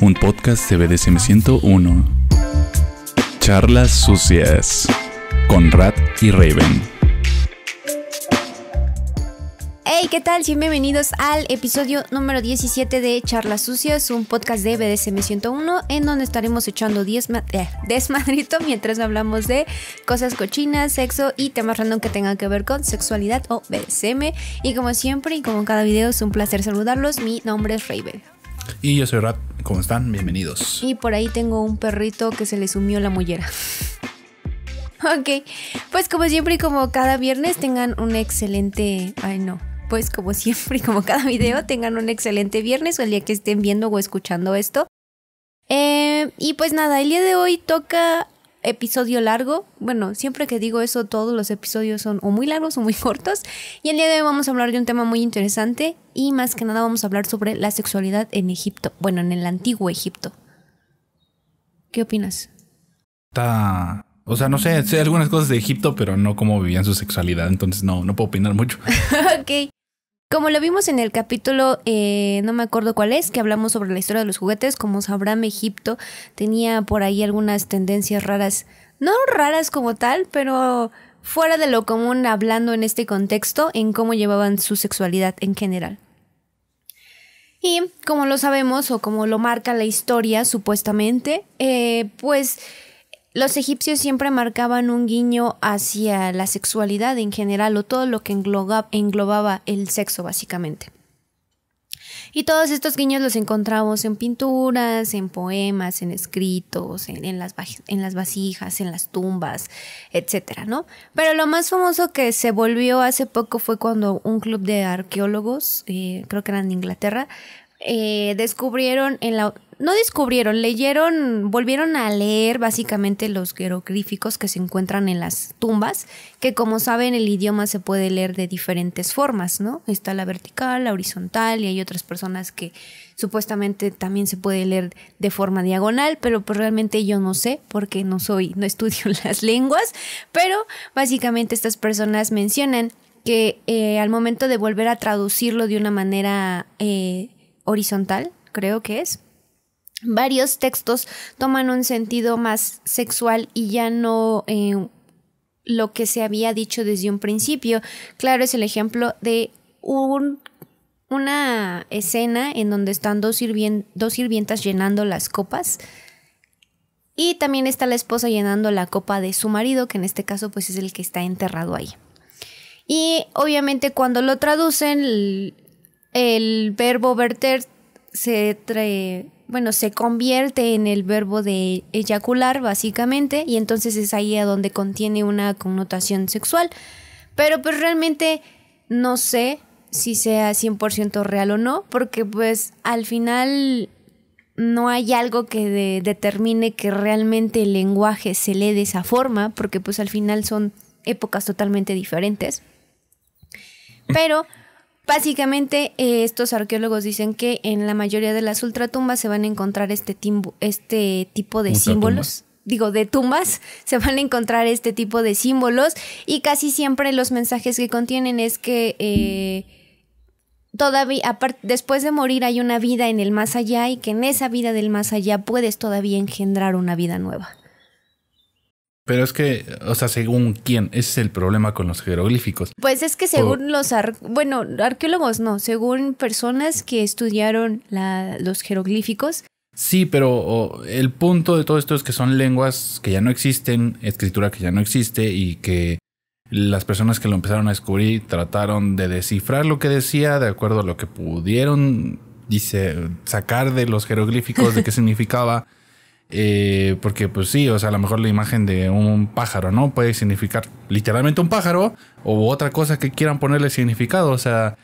un podcast de BDSM 101. Charlas sucias con Rat y Raven. Hey, ¿qué tal? Bienvenidos al episodio número 17 de Charlas Sucias, un podcast de BDSM 101 en donde estaremos echando desmadrito mientras hablamos de cosas cochinas, sexo y temas random que tengan que ver con sexualidad o BDSM. Y como siempre y como en cada video es un placer saludarlos. Mi nombre es Raven. Y yo soy Rat. ¿Cómo están? Bienvenidos. Y por ahí tengo un perrito que se le sumió la mollera. Ok, pues como siempre y como cada viernes tengan un excelente... Pues como siempre y como cada video, tengan un excelente viernes o el día que estén viendo o escuchando esto. Y pues nada, el día de hoy toca episodio largo. Bueno, siempre que digo eso, todos los episodios son o muy largos o muy cortos. Y el día de hoy vamos a hablar de un tema muy interesante. Y más que nada vamos a hablar sobre la sexualidad en Egipto. Bueno, en el antiguo Egipto. ¿Qué opinas? O sea, no sé algunas cosas de Egipto, pero no cómo vivían su sexualidad. Entonces no puedo opinar mucho. Ok. Como lo vimos en el capítulo, no me acuerdo cuál es, que hablamos sobre la historia de los juguetes. Como sabrán, Egipto tenía por ahí algunas tendencias raras. No raras como tal, pero fuera de lo común hablando en este contexto en cómo llevaban su sexualidad en general. Y como lo sabemos o como lo marca la historia supuestamente, pues... los egipcios siempre marcaban un guiño hacia la sexualidad en general o todo lo que englobaba el sexo básicamente. Y todos estos guiños los encontramos en pinturas, en poemas, en escritos, en las vasijas, en las tumbas, etcétera, ¿no? Pero lo más famoso que se volvió hace poco fue cuando un club de arqueólogos, creo que eran de Inglaterra, volvieron a leer básicamente los jeroglíficos que se encuentran en las tumbas, que como saben el idioma se puede leer de diferentes formas, ¿no? Está la vertical, la horizontal y hay otras personas que supuestamente también se puede leer de forma diagonal, pero pues realmente yo no sé porque no estudio las lenguas, pero básicamente estas personas mencionan que al momento de volver a traducirlo de una manera horizontal, creo que es, varios textos toman un sentido más sexual y ya no lo que se había dicho desde un principio. Claro, es el ejemplo de una escena en donde están dos sirvientas llenando las copas y también está la esposa llenando la copa de su marido, que en este caso pues es el que está enterrado ahí. Y obviamente cuando lo traducen el verbo verter se convierte en el verbo de eyacular básicamente y entonces es ahí a donde contiene una connotación sexual. Pero pues realmente no sé si sea 100% real o no, porque pues al final no hay algo que determine que realmente el lenguaje se lee de esa forma, porque pues al final son épocas totalmente diferentes. Pero básicamente estos arqueólogos dicen que en la mayoría de las ultratumbas se van a encontrar este tipo de símbolos. De tumbas se van a encontrar este tipo de símbolos y casi siempre los mensajes que contienen es que todavía, después de morir hay una vida en el más allá y que en esa vida del más allá puedes todavía engendrar una vida nueva. Pero es que, o sea, según quién, ese es el problema con los jeroglíficos. Pues es que según arqueólogos no, según personas que estudiaron los jeroglíficos. Sí, pero el punto de todo esto es que son lenguas que ya no existen, escritura que ya no existe y que las personas que lo empezaron a descubrir trataron de descifrar lo que decía de acuerdo a lo que pudieron, sacar de los jeroglíficos de qué significaba. Porque pues sí, o sea, a lo mejor la imagen de un pájaro, ¿no? Puede significar literalmente un pájaro o otra cosa que quieran ponerle significado. O sea,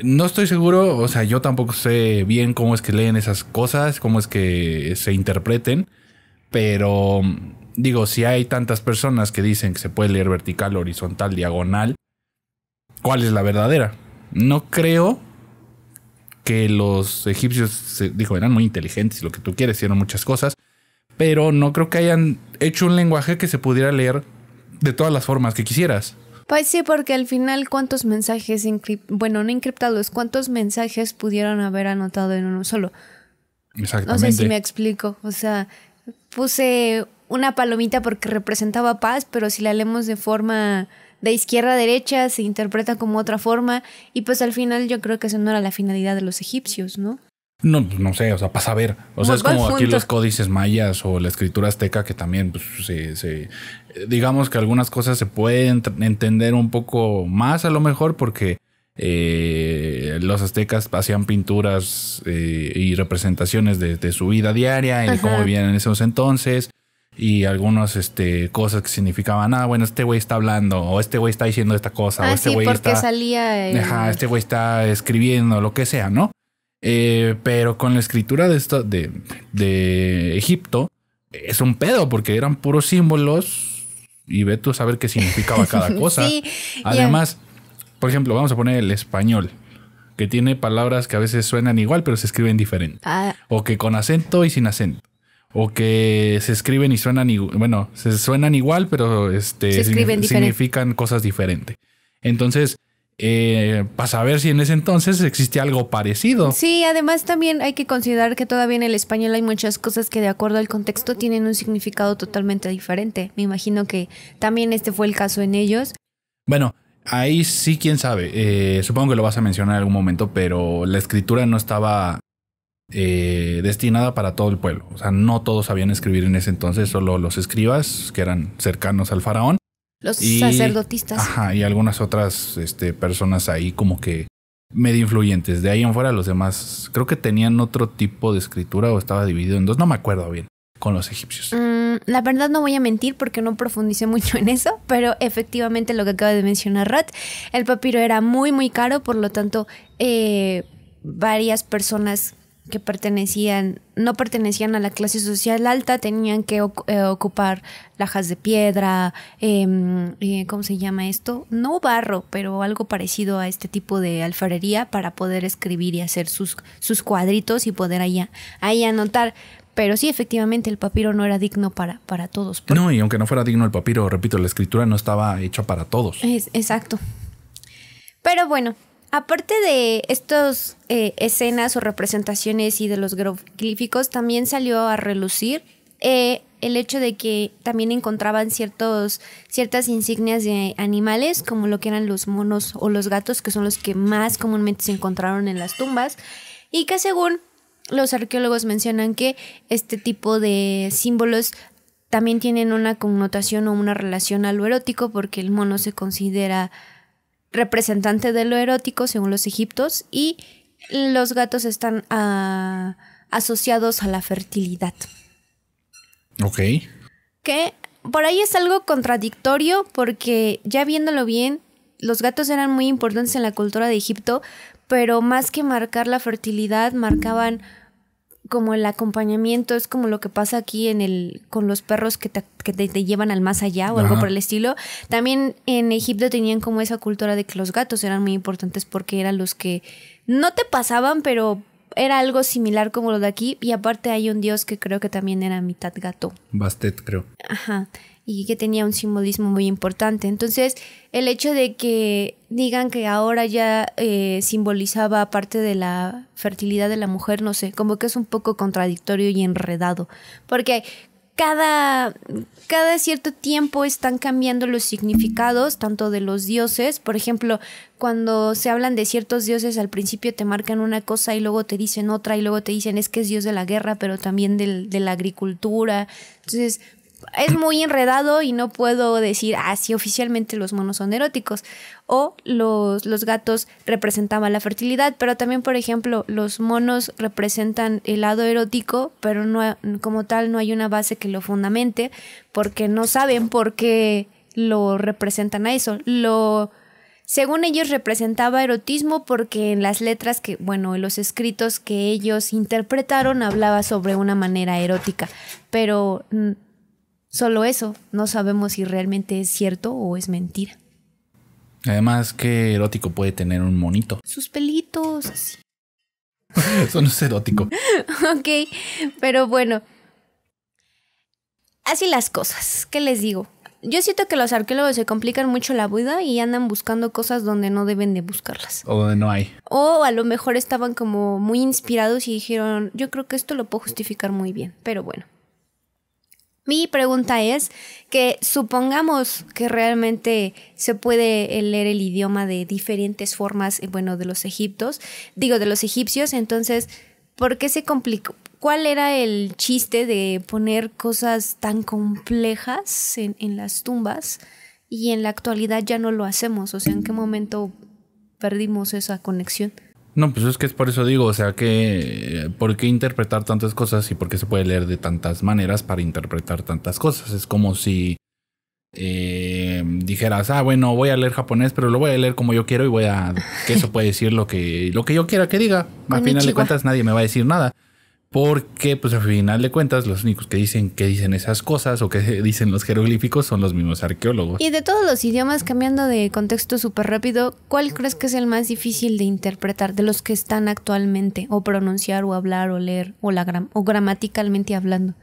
no estoy seguro, o sea, yo tampoco sé bien cómo es que leen esas cosas, cómo es que se interpreten. Pero digo, si hay tantas personas que dicen que se puede leer vertical, horizontal, diagonal, ¿cuál es la verdadera? No creo que los egipcios, eran muy inteligentes y lo que tú quieres, hicieron muchas cosas, pero no creo que hayan hecho un lenguaje que se pudiera leer de todas las formas que quisieras. Pues sí, porque al final cuántos mensajes, no encriptados, cuántos mensajes pudieron haber anotado en uno solo. Exactamente. No sé si me explico. O sea, puse una palomita porque representaba paz, pero si la leemos de forma de izquierda a derecha, se interpreta como otra forma. Y pues al final yo creo que eso no era la finalidad de los egipcios, ¿no? No sé, o sea, para saber. O sea, es Buen como aquí punto. los códices mayas o la escritura azteca que también, pues, digamos que algunas cosas se pueden entender un poco más a lo mejor porque los aztecas hacían pinturas y representaciones de su vida diaria y cómo vivían en esos entonces y algunas cosas que significaban, bueno, este güey está hablando o este güey está diciendo esta cosa o este sí, güey porque está... salía... este güey está escribiendo, lo que sea, ¿no? Pero con la escritura de Egipto es un pedo porque eran puros símbolos y ve tú a saber qué significaba cada cosa. Sí, además, por ejemplo, vamos a poner el español, que tiene palabras que a veces suenan igual pero se escriben diferente. O que con acento y sin acento. O que se escriben y suenan igual. Bueno, se suenan igual pero significan cosas diferentes. Entonces... para saber si en ese entonces existe algo parecido. Sí, además también hay que considerar que todavía en el español hay muchas cosas que de acuerdo al contexto tienen un significado totalmente diferente. Me imagino que también este fue el caso en ellos. Bueno, ahí sí, quién sabe. Supongo que lo vas a mencionar en algún momento, pero la escritura no estaba destinada para todo el pueblo. O sea, no todos sabían escribir en ese entonces, solo los escribas que eran cercanos al faraón. Los sacerdotistas. Ajá, y algunas otras personas ahí como que medio influyentes. De ahí en fuera los demás creo que tenían otro tipo de escritura o estaba dividido en dos. No me acuerdo bien con los egipcios. La verdad no voy a mentir porque no profundicé mucho en eso, pero efectivamente lo que acaba de mencionar Rat, el papiro era muy muy caro, por lo tanto varias personas que no pertenecían a la clase social alta tenían que ocupar lajas de piedra, ¿cómo se llama esto? No barro, pero algo parecido a este tipo de alfarería para poder escribir y hacer sus cuadritos y poder ahí anotar. Pero sí, efectivamente, el papiro no era digno para todos. No, y aunque no fuera digno el papiro, repito, la escritura no estaba hecha para todos. Exacto. Pero bueno, aparte de estas escenas o representaciones y de los jeroglíficos, también salió a relucir el hecho de que también encontraban ciertas insignias de animales, como lo que eran los monos o los gatos, que son los que más comúnmente se encontraron en las tumbas, y que según los arqueólogos mencionan que este tipo de símbolos también tienen una connotación o una relación a lo erótico, porque el mono se considera representante de lo erótico según los egipcios y los gatos están asociados a la fertilidad. Ok. Que por ahí es algo contradictorio porque ya viéndolo bien, los gatos eran muy importantes en la cultura de Egipto, pero más que marcar la fertilidad, marcaban como el acompañamiento. Es como lo que pasa aquí con los perros que te llevan al más allá o algo por el estilo. También en Egipto tenían como esa cultura de que los gatos eran muy importantes porque eran los que no te pasaban, pero era algo similar como lo de aquí. Y aparte hay un dios que creo que también era mitad gato. Bastet, creo. Ajá. Y que tenía un simbolismo muy importante. Entonces, el hecho de que digan que ahora ya simbolizaba parte de la fertilidad de la mujer, no sé, como que es un poco contradictorio y enredado. Porque cada cierto tiempo están cambiando los significados, tanto de los dioses. Por ejemplo, cuando se hablan de ciertos dioses, al principio te marcan una cosa y luego te dicen otra y luego te dicen es que es dios de la guerra, pero también de la agricultura. Entonces, es muy enredado y no puedo decir, sí, oficialmente los monos son eróticos. O los gatos representaban la fertilidad, pero también, por ejemplo, los monos representan el lado erótico, pero no, como tal no hay una base que lo fundamente, porque no saben por qué lo representan a eso. Según ellos representaba erotismo porque en las letras en los escritos que ellos interpretaron hablaba sobre una manera erótica, pero solo eso, no sabemos si realmente es cierto o es mentira. Además, ¿qué erótico puede tener un monito? Sus pelitos, así. Eso no es erótico. Ok, pero bueno. Así las cosas. ¿Qué les digo? Yo siento que los arqueólogos se complican mucho la vida y andan buscando cosas donde no deben de buscarlas. O donde no hay. O a lo mejor estaban como muy inspirados y dijeron, yo creo que esto lo puedo justificar muy bien. Pero bueno. Mi pregunta es que supongamos que realmente se puede leer el idioma de diferentes formas, bueno, de los egipcios, entonces, ¿por qué se complicó? ¿Cuál era el chiste de poner cosas tan complejas en las tumbas y en la actualidad ya no lo hacemos? O sea, ¿en qué momento perdimos esa conexión? No, pues es que es por eso digo, o sea, que ¿por qué interpretar tantas cosas y por qué se puede leer de tantas maneras para interpretar tantas cosas? Es como si dijeras, bueno, voy a leer japonés, pero lo voy a leer como yo quiero y que eso puede decir lo que yo quiera que diga. Al final de cuentas nadie me va a decir nada. Porque, pues, al final de cuentas, los únicos que dicen esas cosas o que dicen los jeroglíficos son los mismos arqueólogos. Y de todos los idiomas, cambiando de contexto súper rápido, ¿cuál crees que es el más difícil de interpretar de los que están actualmente? O pronunciar, o hablar, o leer, o gramaticalmente hablando.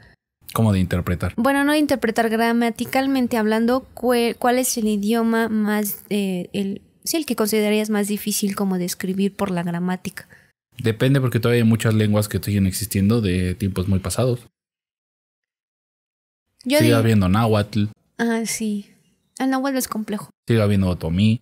¿Cómo de interpretar? Bueno, no de interpretar, gramaticalmente hablando, ¿cuál es el idioma más, el que considerarías más difícil como de escribir por la gramática? Depende, porque todavía hay muchas lenguas que siguen existiendo de tiempos muy pasados. Sigue habiendo náhuatl. Ah, sí. El náhuatl es complejo. Sigue habiendo otomí.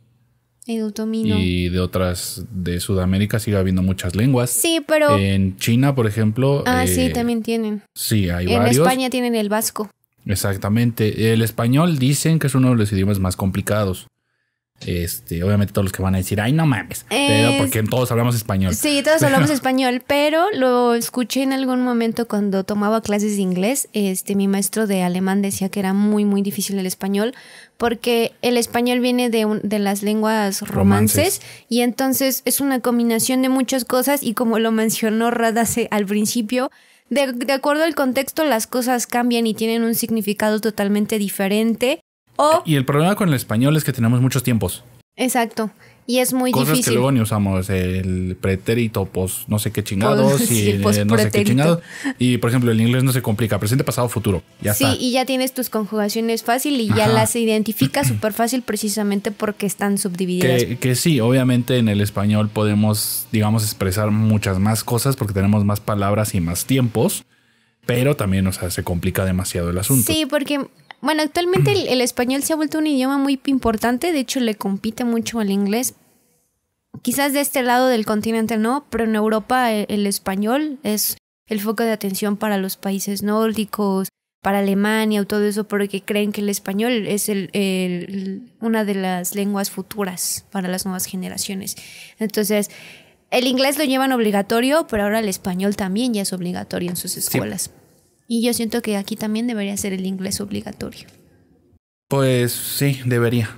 El otomí no. Y de otras de Sudamérica sigue habiendo muchas lenguas. Sí, pero... En China, por ejemplo... sí, también tienen. Sí, hay varios. En España tienen el vasco. Exactamente. El español dicen que es uno de los idiomas más complicados. Obviamente todos los que van a decir, ay, no mames, pero porque todos hablamos español. Sí, todos hablamos español, pero lo escuché en algún momento cuando tomaba clases de inglés. Mi maestro de alemán decía que era muy, muy difícil el español, porque el español viene de las lenguas romances y entonces es una combinación de muchas cosas y como lo mencionó Radase al principio, de acuerdo al contexto las cosas cambian y tienen un significado totalmente diferente. Y el problema con el español es que tenemos muchos tiempos. Exacto. Y es muy difícil. Cosas que luego ni usamos. El pretérito, pues no sé qué chingados. Sí, no sé qué chingados. Y por ejemplo, el inglés no se complica. Presente, pasado, futuro. Ya está. Sí, y ya tienes tus conjugaciones fácil y ya las identificas súper fácil precisamente porque están subdivididas. Que sí, obviamente en el español podemos, digamos, expresar muchas más cosas porque tenemos más palabras y más tiempos. Pero también, o sea, se complica demasiado el asunto. Sí, porque... Bueno, actualmente el español se ha vuelto un idioma muy importante, de hecho le compite mucho al inglés. Quizás de este lado del continente no, pero en Europa el español es el foco de atención para los países nórdicos, para Alemania o todo eso, porque creen que el español es una de las lenguas futuras para las nuevas generaciones. Entonces, el inglés lo llevan obligatorio, pero ahora el español también ya es obligatorio en sus escuelas. Sí. Y yo siento que aquí también debería ser el inglés obligatorio. Pues sí, debería.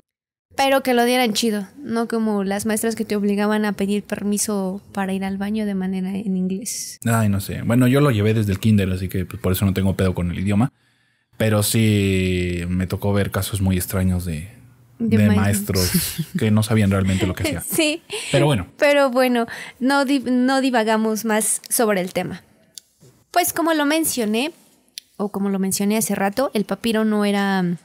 Pero que lo dieran chido, no como las maestras que te obligaban a pedir permiso para ir al baño de manera en inglés. Ay, no sé. Bueno, yo lo llevé desde el kinder, así que pues, por eso no tengo pedo con el idioma. Pero sí me tocó ver casos muy extraños de maestros que no sabían realmente lo que hacían. Sí. Pero bueno, no divagamos más sobre el tema. Pues como lo mencioné hace rato, el papiro no era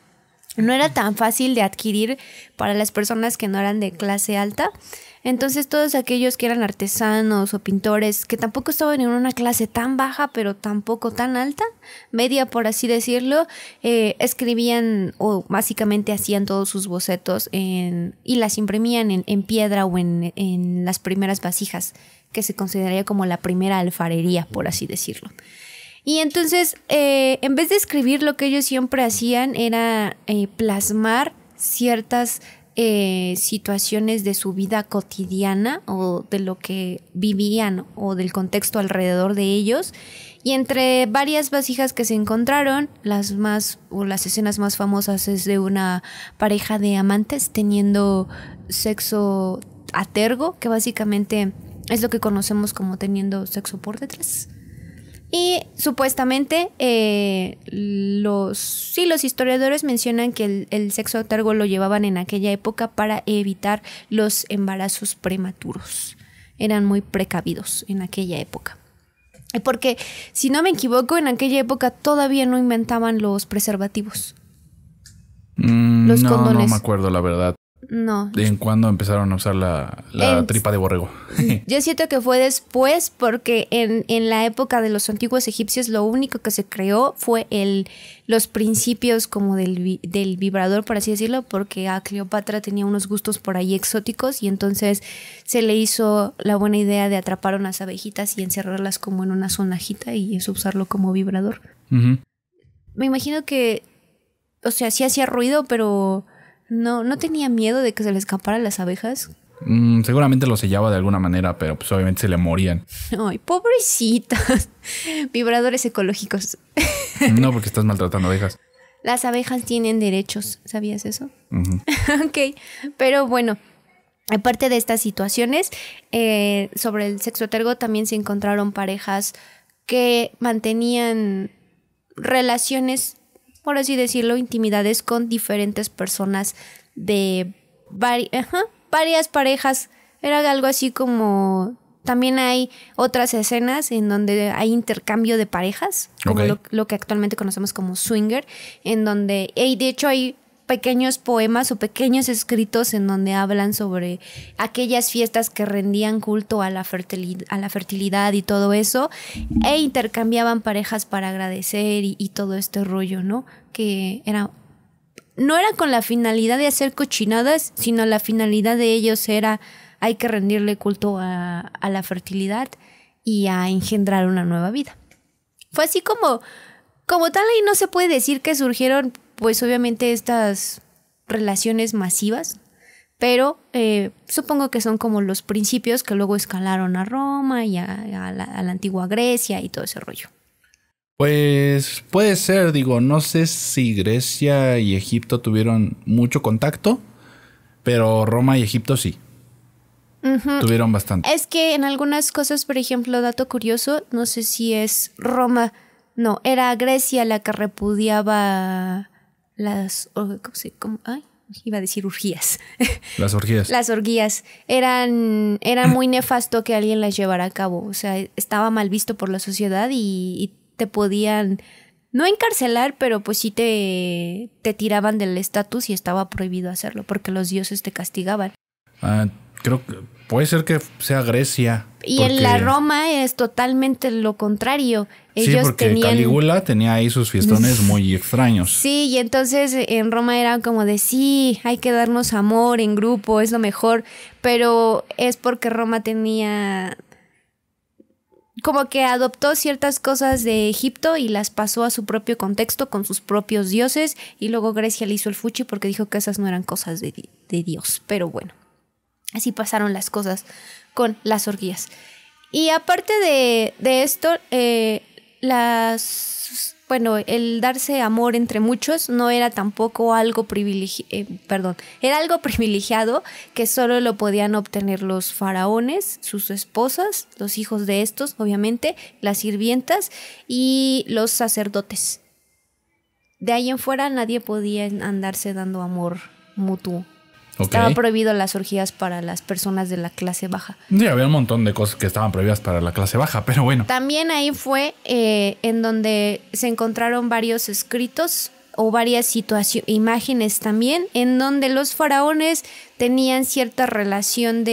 tan fácil de adquirir para las personas que no eran de clase alta. Entonces todos aquellos que eran artesanos o pintores, que tampoco estaban en una clase tan baja, pero tampoco tan alta, media por así decirlo, escribían o básicamente hacían todos sus bocetos y las imprimían en piedra o en las primeras vasijas, que se consideraría como la primera alfarería, por así decirlo. Y entonces, en vez de escribir, lo que ellos siempre hacían era plasmar ciertas situaciones de su vida cotidiana o de lo que vivían o del contexto alrededor de ellos. Y entre varias vasijas que se encontraron, las escenas más famosas es de una pareja de amantes teniendo sexo a tergo, que básicamente es lo que conocemos como teniendo sexo por detrás. Y supuestamente los historiadores mencionan que el sexo a tergo lo llevaban en aquella época para evitar los embarazos prematuros. Eran muy precavidos en aquella época. Porque, si no me equivoco, en aquella época todavía no inventaban los preservativos. Los condones. No me acuerdo, la verdad. No. ¿En cuándo empezaron a usar la tripa de borrego? Yo siento que fue después porque en la época de los antiguos egipcios lo único que se creó fue los principios como del vibrador, por así decirlo, porque a Cleopatra tenía unos gustos por ahí exóticos y entonces se le hizo la buena idea de atrapar unas abejitas y encerrarlas como en una sonajita y eso usarlo como vibrador. Uh-huh. Me imagino que, o sea, sí hacía ruido, pero... No tenía miedo de que se le escaparan las abejas. Seguramente lo sellaba de alguna manera, pero pues obviamente se le morían. Ay, pobrecitas. Vibradores ecológicos. No, porque estás maltratando abejas. Las abejas tienen derechos, ¿sabías eso? Uh-huh. Ok, pero bueno, aparte de estas situaciones, sobre el sexo tergo también se encontraron parejas que mantenían relaciones, por así decirlo, intimidades con diferentes personas de varias parejas. Era algo así como... También hay otras escenas en donde hay intercambio de parejas, como lo que actualmente conocemos como swinger, en donde... de hecho hay pequeños poemas o pequeños escritos en donde hablan sobre aquellas fiestas que rendían culto a la fertilidad y todo eso, e intercambiaban parejas para agradecer y todo este rollo, ¿no? Que no era con la finalidad de hacer cochinadas, sino la finalidad de ellos era hay que rendirle culto a la fertilidad y a engendrar una nueva vida. Fue así como tal, y no se puede decir que surgieron pues obviamente estas relaciones masivas, pero supongo que son como los principios que luego escalaron a Roma y a la antigua Grecia y todo ese rollo. Pues puede ser, digo, no sé si Grecia y Egipto tuvieron mucho contacto, pero Roma y Egipto sí. Uh-huh. Tuvieron bastante. Es que en algunas cosas, por ejemplo, dato curioso, no sé si es Roma, no, era Grecia la que repudiaba iba a decir orgías. Las orgías. Las orgías. Era muy nefasto que alguien las llevara a cabo. O sea, estaba mal visto por la sociedad y te podían, no encarcelar, pero pues sí te tiraban del estatus y estaba prohibido hacerlo porque los dioses te castigaban. Creo que puede ser que sea Grecia. Y en la Roma es totalmente lo contrario. Ellos porque Calígula tenía ahí sus fiestones muy extraños. Sí, y entonces en Roma era como de sí, hay que darnos amor en grupo, es lo mejor. Pero es porque Roma tenía... como que adoptó ciertas cosas de Egipto y las pasó a su propio contexto con sus propios dioses. Y luego Grecia le hizo el fuchi porque dijo que esas no eran cosas de Dios. Pero bueno. Así pasaron las cosas con las orgías. Y aparte de esto, el darse amor entre muchos no era tampoco algo era algo privilegiado que solo lo podían obtener los faraones, sus esposas, los hijos de estos, obviamente, las sirvientas y los sacerdotes. De ahí en fuera nadie podía andarse dando amor mutuo. Estaba prohibido las orgías para las personas de la clase baja. Sí, había un montón de cosas que estaban prohibidas para la clase baja, pero bueno. También ahí fue en donde se encontraron varios escritos o varias imágenes también, en donde los faraones tenían ciertas relaciones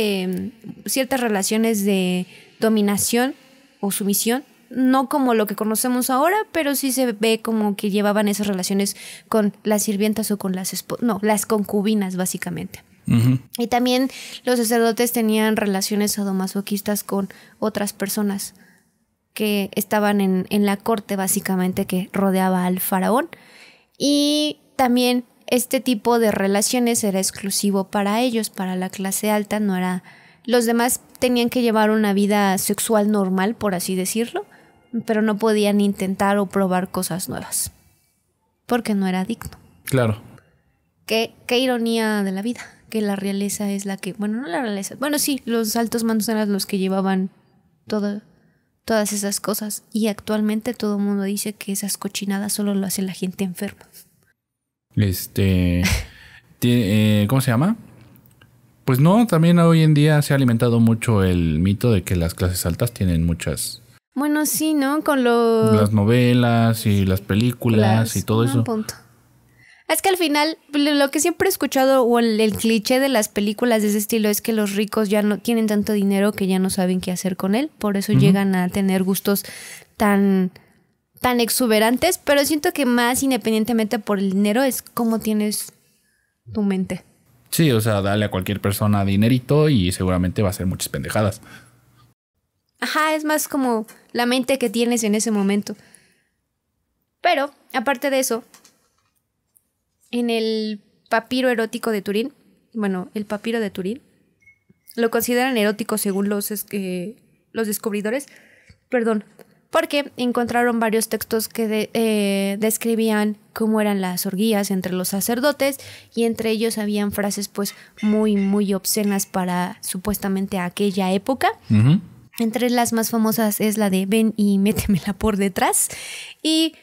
de dominación o sumisión. No como lo que conocemos ahora, pero sí se ve como que llevaban esas relaciones con las sirvientas o con las concubinas, básicamente. Uh-huh. Y también los sacerdotes tenían relaciones sadomasoquistas con otras personas que estaban en la corte, básicamente, que rodeaba al faraón. Y también este tipo de relaciones era exclusivo para ellos, para la clase alta, no era... Los demás tenían que llevar una vida sexual normal, por así decirlo, pero no podían intentar o probar cosas nuevas, porque no era digno. Claro. Qué ironía de la vida, que la realeza es la que... Bueno, no la realeza. Bueno, sí, los altos mandos eran los que llevaban todas esas cosas. Y actualmente todo el mundo dice que esas cochinadas solo lo hace la gente enferma. ¿Cómo se llama? Pues no, también hoy en día se ha alimentado mucho el mito de que las clases altas tienen muchas... Bueno, sí, ¿no? Con las novelas y las películas y todo eso. Punto. Es que al final, lo que siempre he escuchado o el cliché de las películas de ese estilo es que los ricos ya no tienen tanto dinero que ya no saben qué hacer con él. Por eso llegan a tener gustos tan exuberantes. Pero siento que más independientemente por el dinero es cómo tienes tu mente. Sí, o sea, dale a cualquier persona dinerito y seguramente va a hacer muchas pendejadas. Ajá, es más como la mente que tienes en ese momento. Pero, aparte de eso, en el papiro erótico de Turín, bueno, el papiro de Turín, lo consideran erótico según los descubridores, porque encontraron varios textos que describían cómo eran las orgías entre los sacerdotes y entre ellos habían frases pues muy, muy obscenas para supuestamente aquella época. Uh-huh. Entre las más famosas es la de ven y métemela por detrás y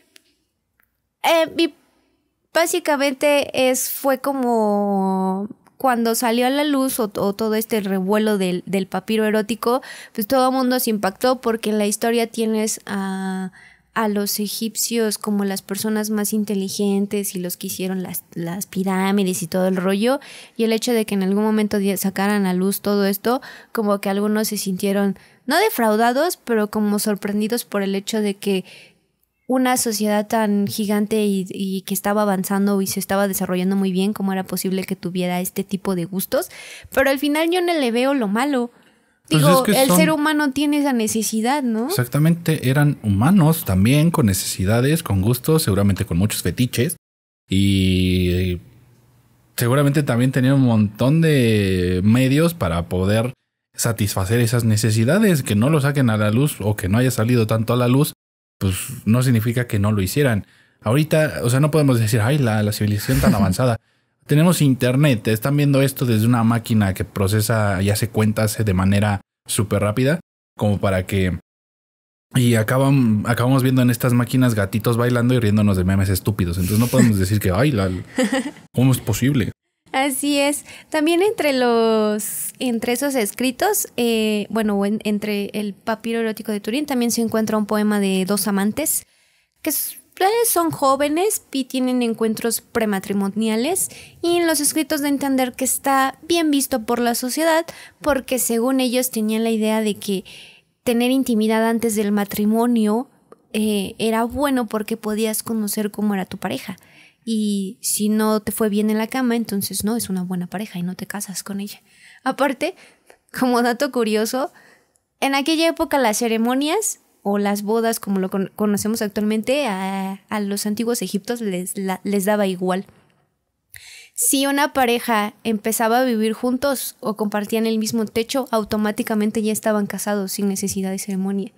básicamente fue como cuando salió a la luz o todo este revuelo del papiro erótico, pues todo el mundo se impactó porque en la historia tienes a los egipcios como las personas más inteligentes y los que hicieron las pirámides y todo el rollo, y el hecho de que en algún momento sacaran a luz todo esto, como que algunos se sintieron no defraudados, pero como sorprendidos por el hecho de que una sociedad tan gigante y que estaba avanzando y se estaba desarrollando muy bien, ¿cómo era posible que tuviera este tipo de gustos? Pero al final yo no le veo lo malo. Digo, pues el ser humano tiene esa necesidad, ¿no? Exactamente, eran humanos también con necesidades, con gustos, seguramente con muchos fetiches. Y seguramente también tenían un montón de medios para poder satisfacer esas necesidades. Que no lo saquen a la luz o que no haya salido tanto a la luz, pues no significa que no lo hicieran. Ahorita, o sea, no podemos decir, ay, la civilización tan avanzada. Tenemos internet, están viendo esto desde una máquina que procesa y hace cuentas de manera súper rápida, como para que... Y acabamos viendo en estas máquinas gatitos bailando y riéndonos de memes estúpidos. Entonces no podemos decir que, ay, ¿cómo es posible? Así es. También entre esos escritos, entre el papiro erótico de Turín también se encuentra un poema de dos amantes que son jóvenes y tienen encuentros prematrimoniales, y en los escritos de entender que está bien visto por la sociedad porque según ellos tenían la idea de que tener intimidad antes del matrimonio era bueno porque podías conocer cómo era tu pareja. Y si no te fue bien en la cama, entonces no es una buena pareja y no te casas con ella. Aparte, como dato curioso, en aquella época las ceremonias o las bodas, como lo conocemos actualmente, a los antiguos egipcios les daba igual. Si una pareja empezaba a vivir juntos o compartían el mismo techo, automáticamente ya estaban casados sin necesidad de ceremonia.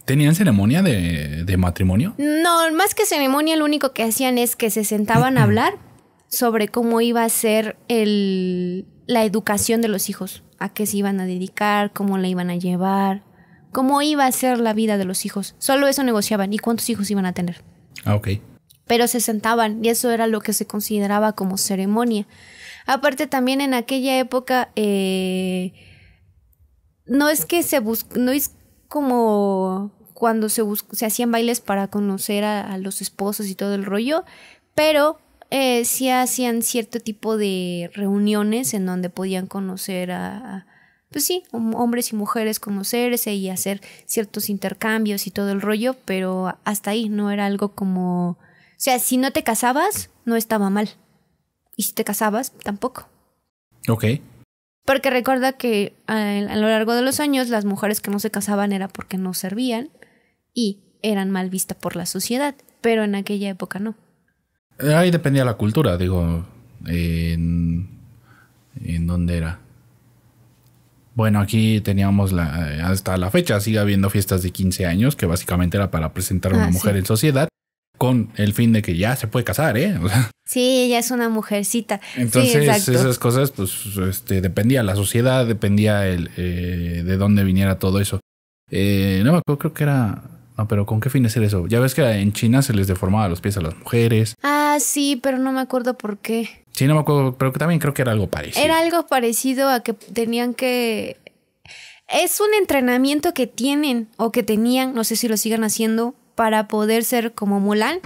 ¿Tenían ceremonia de matrimonio? No, más que ceremonia, lo único que hacían es que se sentaban a hablar sobre cómo iba a ser la educación de los hijos, a qué se iban a dedicar, cómo la iban a llevar, cómo iba a ser la vida de los hijos. Solo eso negociaban y cuántos hijos iban a tener. Ah, ok. Pero se sentaban y eso era lo que se consideraba como ceremonia. Aparte también en aquella época no es que no es como cuando se hacían bailes para conocer a los esposos y todo el rollo, pero sí hacían cierto tipo de reuniones en donde podían conocer pues sí, hombres y mujeres, conocerse y hacer ciertos intercambios y todo el rollo, pero hasta ahí no era algo como... O sea, si no te casabas, no estaba mal. Y si te casabas, tampoco. Ok. Porque recuerda que a lo largo de los años las mujeres que no se casaban era porque no servían y eran mal vistas por la sociedad, pero en aquella época no. Ahí dependía la cultura, digo, ¿en dónde era? Bueno, aquí teníamos hasta la fecha sigue habiendo fiestas de 15 años que básicamente era para presentar a una mujer en sociedad con el fin de que ya se puede casar, ¿eh? O sea, sí, ella es una mujercita. Entonces, sí, esas cosas, pues, dependía la sociedad, dependía de dónde viniera todo eso. No me acuerdo, creo que era... No, pero ¿con qué fin es eso? Ya ves que en China se les deformaba los pies a las mujeres. Ah, sí, pero no me acuerdo por qué. Sí, no me acuerdo, pero también creo que era algo parecido. Era algo parecido a que tenían que... Es un entrenamiento que tienen o que tenían, no sé si lo sigan haciendo, para poder ser como Mulan,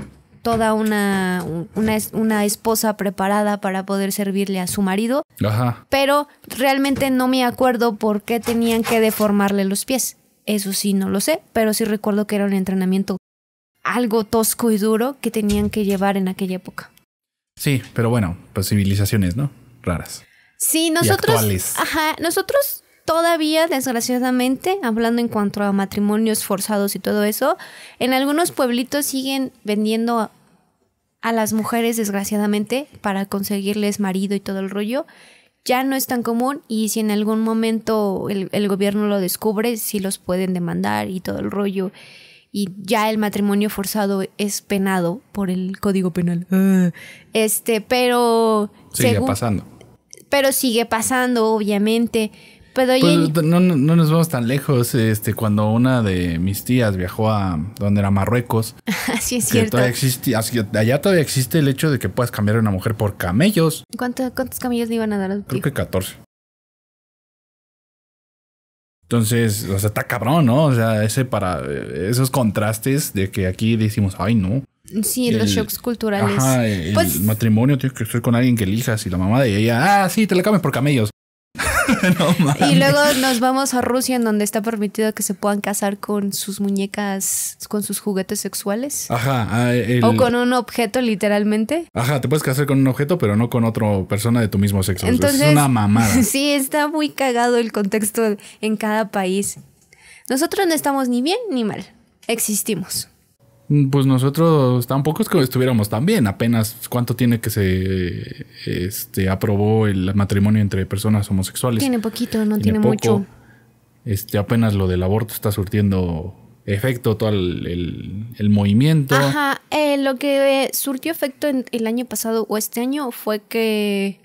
toda una esposa preparada para poder servirle a su marido. Ajá. Pero realmente no me acuerdo por qué tenían que deformarle los pies. Eso sí, no lo sé, pero sí recuerdo que era un entrenamiento algo tosco y duro que tenían que llevar en aquella época. Sí, pero bueno, pues civilizaciones, ¿no? Raras. Sí, nosotros... Y actuales. Ajá, nosotros todavía, desgraciadamente, hablando en cuanto a matrimonios forzados y todo eso, en algunos pueblitos siguen vendiendo a las mujeres, desgraciadamente, para conseguirles marido y todo el rollo. Ya no es tan común y si en algún momento el gobierno lo descubre, sí los pueden demandar y todo el rollo. Y ya el matrimonio forzado es penado por el Código Penal. Pero... Sigue pasando. Pero sigue pasando, obviamente. Pero pues no nos vamos tan lejos. Cuando una de mis tías viajó a donde era Marruecos. Así es cierto. Allá todavía existe el hecho de que puedas cambiar a una mujer por camellos. ¿Cuántos camellos le iban a dar a tu tío? Creo que 14. Entonces, o sea, está cabrón, ¿no? O sea, para esos contrastes de que aquí decimos, ay, no. Sí, los shocks culturales. Ajá, el matrimonio tiene que ser con alguien que elijas y la mamá de ella, sí, te la cambias por camellos. No mames. Y luego nos vamos a Rusia, en donde está permitido que se puedan casar con sus muñecas, con sus juguetes sexuales. Ajá. O con un objeto, literalmente. Ajá, te puedes casar con un objeto, pero no con otra persona de tu mismo sexo. Entonces, es una mamada. Sí, está muy cagado el contexto en cada país. Nosotros no estamos ni bien ni mal. Existimos. Pues nosotros tampoco es que estuviéramos tan bien. Apenas cuánto tiene que se aprobó el matrimonio entre personas homosexuales. Tiene poquito, no tiene mucho. Apenas lo del aborto está surtiendo efecto, todo el movimiento. Ajá, lo que surtió efecto el año pasado o este año fue que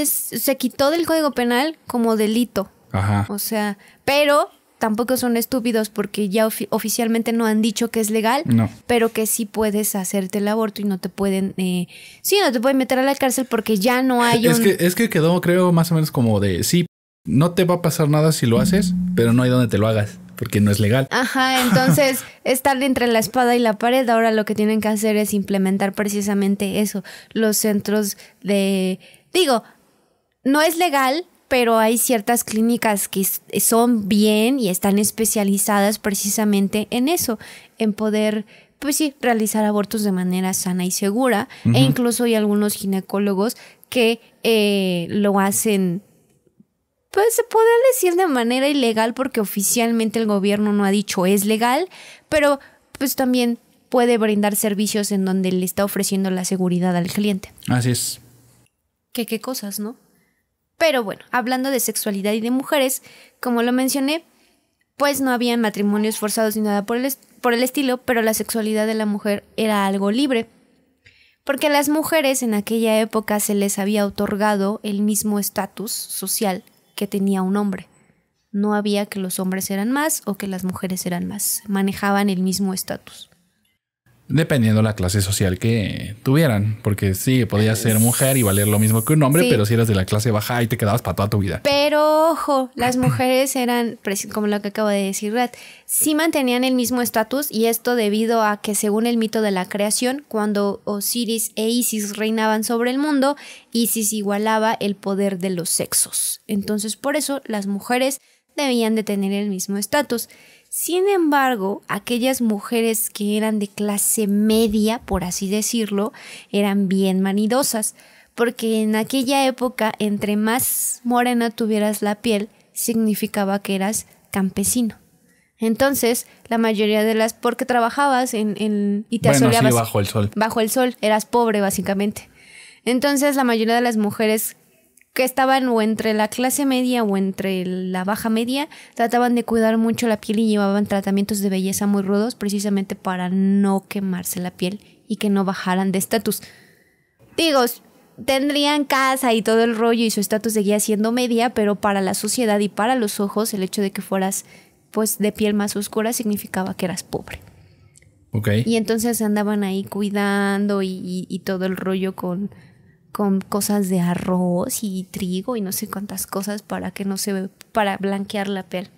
se quitó del Código Penal como delito. Ajá. O sea, pero tampoco son estúpidos porque ya oficialmente no han dicho que es legal, no, pero que sí puedes hacerte el aborto y no te pueden no te pueden meter a la cárcel porque ya no hay es que quedó, creo, más o menos como de sí, no te va a pasar nada si lo haces, pero no hay donde te lo hagas porque no es legal. Ajá, entonces estar entre la espada y la pared. Ahora lo que tienen que hacer es implementar precisamente eso, los centros no es legal, pero hay ciertas clínicas que son bien y están especializadas precisamente en eso, en poder, pues sí, realizar abortos de manera sana y segura. Uh-huh. E incluso hay algunos ginecólogos que lo hacen, pues se puede decir de manera ilegal porque oficialmente el gobierno no ha dicho es legal, pero pues también puede brindar servicios en donde le está ofreciendo la seguridad al cliente. Así es. ¿Qué cosas, no? Pero bueno, hablando de sexualidad y de mujeres, como lo mencioné, pues no habían matrimonios forzados ni nada por el estilo, pero la sexualidad de la mujer era algo libre. Porque a las mujeres en aquella época se les había otorgado el mismo estatus social que tenía un hombre. No había que los hombres eran más o que las mujeres eran más. Manejaban el mismo estatus. Dependiendo de la clase social que tuvieran. Porque sí, podías ser mujer y valer lo mismo que un hombre, sí, pero si eras de la clase baja, ahí te quedabas para toda tu vida. Pero, ojo, las mujeres eran, como lo que acabo de decir, Rat, sí mantenían el mismo estatus, y esto debido a que, según el mito de la creación, cuando Osiris e Isis reinaban sobre el mundo, Isis igualaba el poder de los sexos. Entonces, por eso, las mujeres debían de tener el mismo estatus. Sin embargo, aquellas mujeres que eran de clase media, por así decirlo, eran bien vanidosas, porque en aquella época, entre más morena tuvieras la piel, significaba que eras campesino. Entonces, la mayoría de las... porque trabajabas y te asoleabas. Sí, bajo el sol. Bajo el sol, eras pobre, básicamente. Entonces, la mayoría de las mujeres que estaban o entre la clase media o entre la baja media, trataban de cuidar mucho la piel y llevaban tratamientos de belleza muy rudos, precisamente para no quemarse la piel y que no bajaran de estatus. Digo, tendrían casa y todo el rollo y su estatus seguía siendo media, pero para la sociedad y para los ojos, el hecho de que fueras pues de piel más oscura significaba que eras pobre. Okay. Y entonces andaban ahí cuidando y todo el rollo con cosas de arroz y trigo y no sé cuántas cosas para blanquear la piel.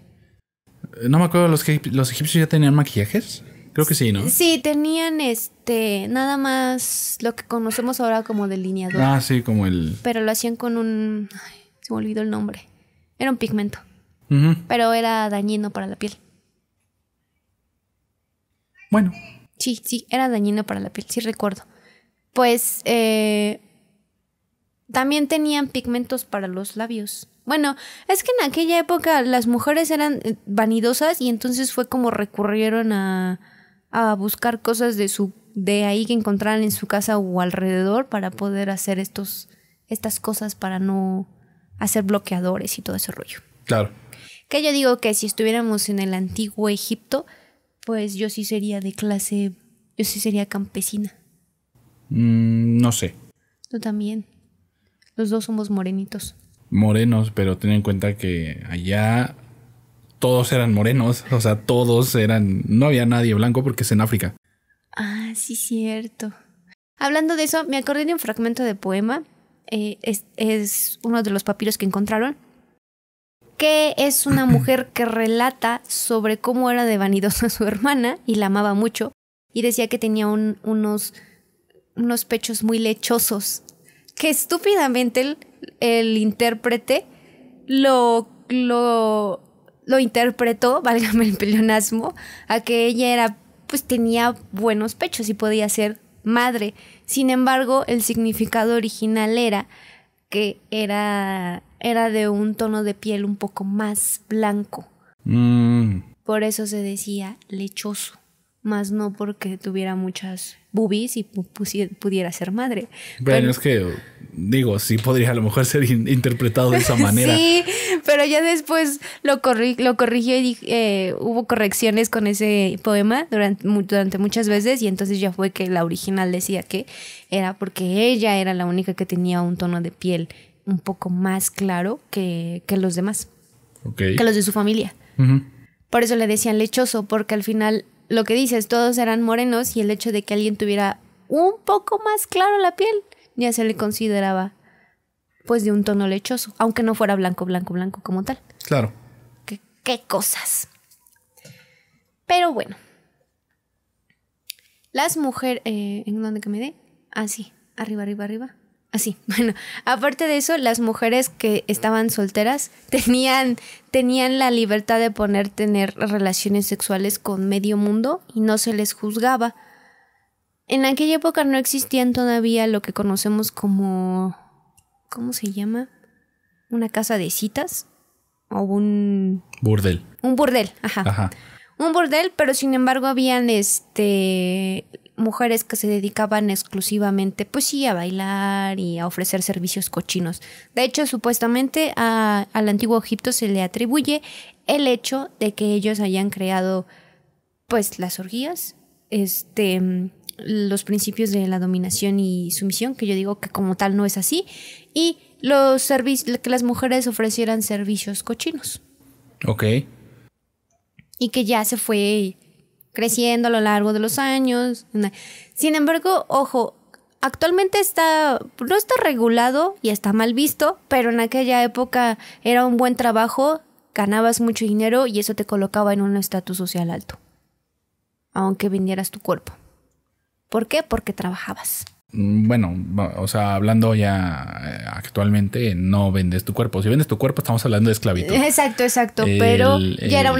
No me acuerdo, ¿los egipcios ya tenían maquillajes? Creo que sí, ¿no? Sí, tenían nada más lo que conocemos ahora como delineador. Ah, sí, como el... Pero lo hacían con un... Ay, se me olvidó el nombre. Era un pigmento. Ujú. Pero era dañino para la piel. Bueno. Sí, era dañino para la piel, sí recuerdo. Pues también tenían pigmentos para los labios. Bueno, es que en aquella época las mujeres eran vanidosas y entonces fue como recurrieron a buscar cosas de ahí que encontraran en su casa o alrededor para poder hacer estas cosas para no hacer bloqueadores y todo ese rollo. Claro. Que yo digo que si estuviéramos en el antiguo Egipto, pues yo sí sería campesina. No sé. Tú también. Los dos somos morenitos. Morenos, pero ten en cuenta que allá todos eran morenos. O sea, todos eran... No había nadie blanco porque es en África. Ah, sí, cierto. Hablando de eso, me acordé de un fragmento de poema. Es uno de los papiros que encontraron. Que es una mujer que relata sobre cómo era de vanidosa su hermana y la amaba mucho. Y decía que tenía unos pechos muy lechosos. Que estúpidamente el intérprete lo interpretó, válgame el pleonasmo, a que ella tenía buenos pechos y podía ser madre. Sin embargo, el significado original era que era de un tono de piel un poco más blanco. Por eso se decía lechoso, más no porque tuviera muchas boobies y pudiera ser madre. Bueno, es que, digo, sí podría a lo mejor ser interpretado de esa manera. Sí, pero ya después lo corrigió y hubo correcciones con ese poema durante muchas veces y entonces ya fue que la original decía que era porque ella era la única que tenía un tono de piel un poco más claro que los demás, Okay. que los de su familia. Uh-huh. Por eso le decían lechoso, porque al final, lo que dices, todos eran morenos y el hecho de que alguien tuviera un poco más claro la piel, ya se le consideraba pues de un tono lechoso, aunque no fuera blanco como tal. Claro. ¿Qué cosas? Pero bueno. Las mujeres... ¿en dónde que me dé? Ah, sí. Arriba. Así. Bueno, aparte de eso, las mujeres que estaban solteras tenían la libertad de tener relaciones sexuales con medio mundo y no se les juzgaba. En aquella época no existían todavía lo que conocemos como... ¿Cómo se llama? ¿Una casa de citas? O un... Burdel. Un burdel, ajá. Un burdel, pero sin embargo habían mujeres que se dedicaban exclusivamente, pues sí, a bailar y a ofrecer servicios cochinos. De hecho, supuestamente al antiguo Egipto se le atribuye el hecho de que ellos hayan creado, pues, las orgías, los principios de la dominación y sumisión, que yo digo que como tal no es así, y que las mujeres ofrecieran servicios cochinos. Ok. Y que ya se fue creciendo a lo largo de los años. Sin embargo, ojo, actualmente no está regulado y está mal visto, pero en aquella época era un buen trabajo, ganabas mucho dinero y eso te colocaba en un estatus social alto, aunque vendieras tu cuerpo. ¿Por qué? Porque trabajabas. Bueno, o sea, hablando ya actualmente, no vendes tu cuerpo. Si vendes tu cuerpo, estamos hablando de esclavitud. Exacto. Pero ya era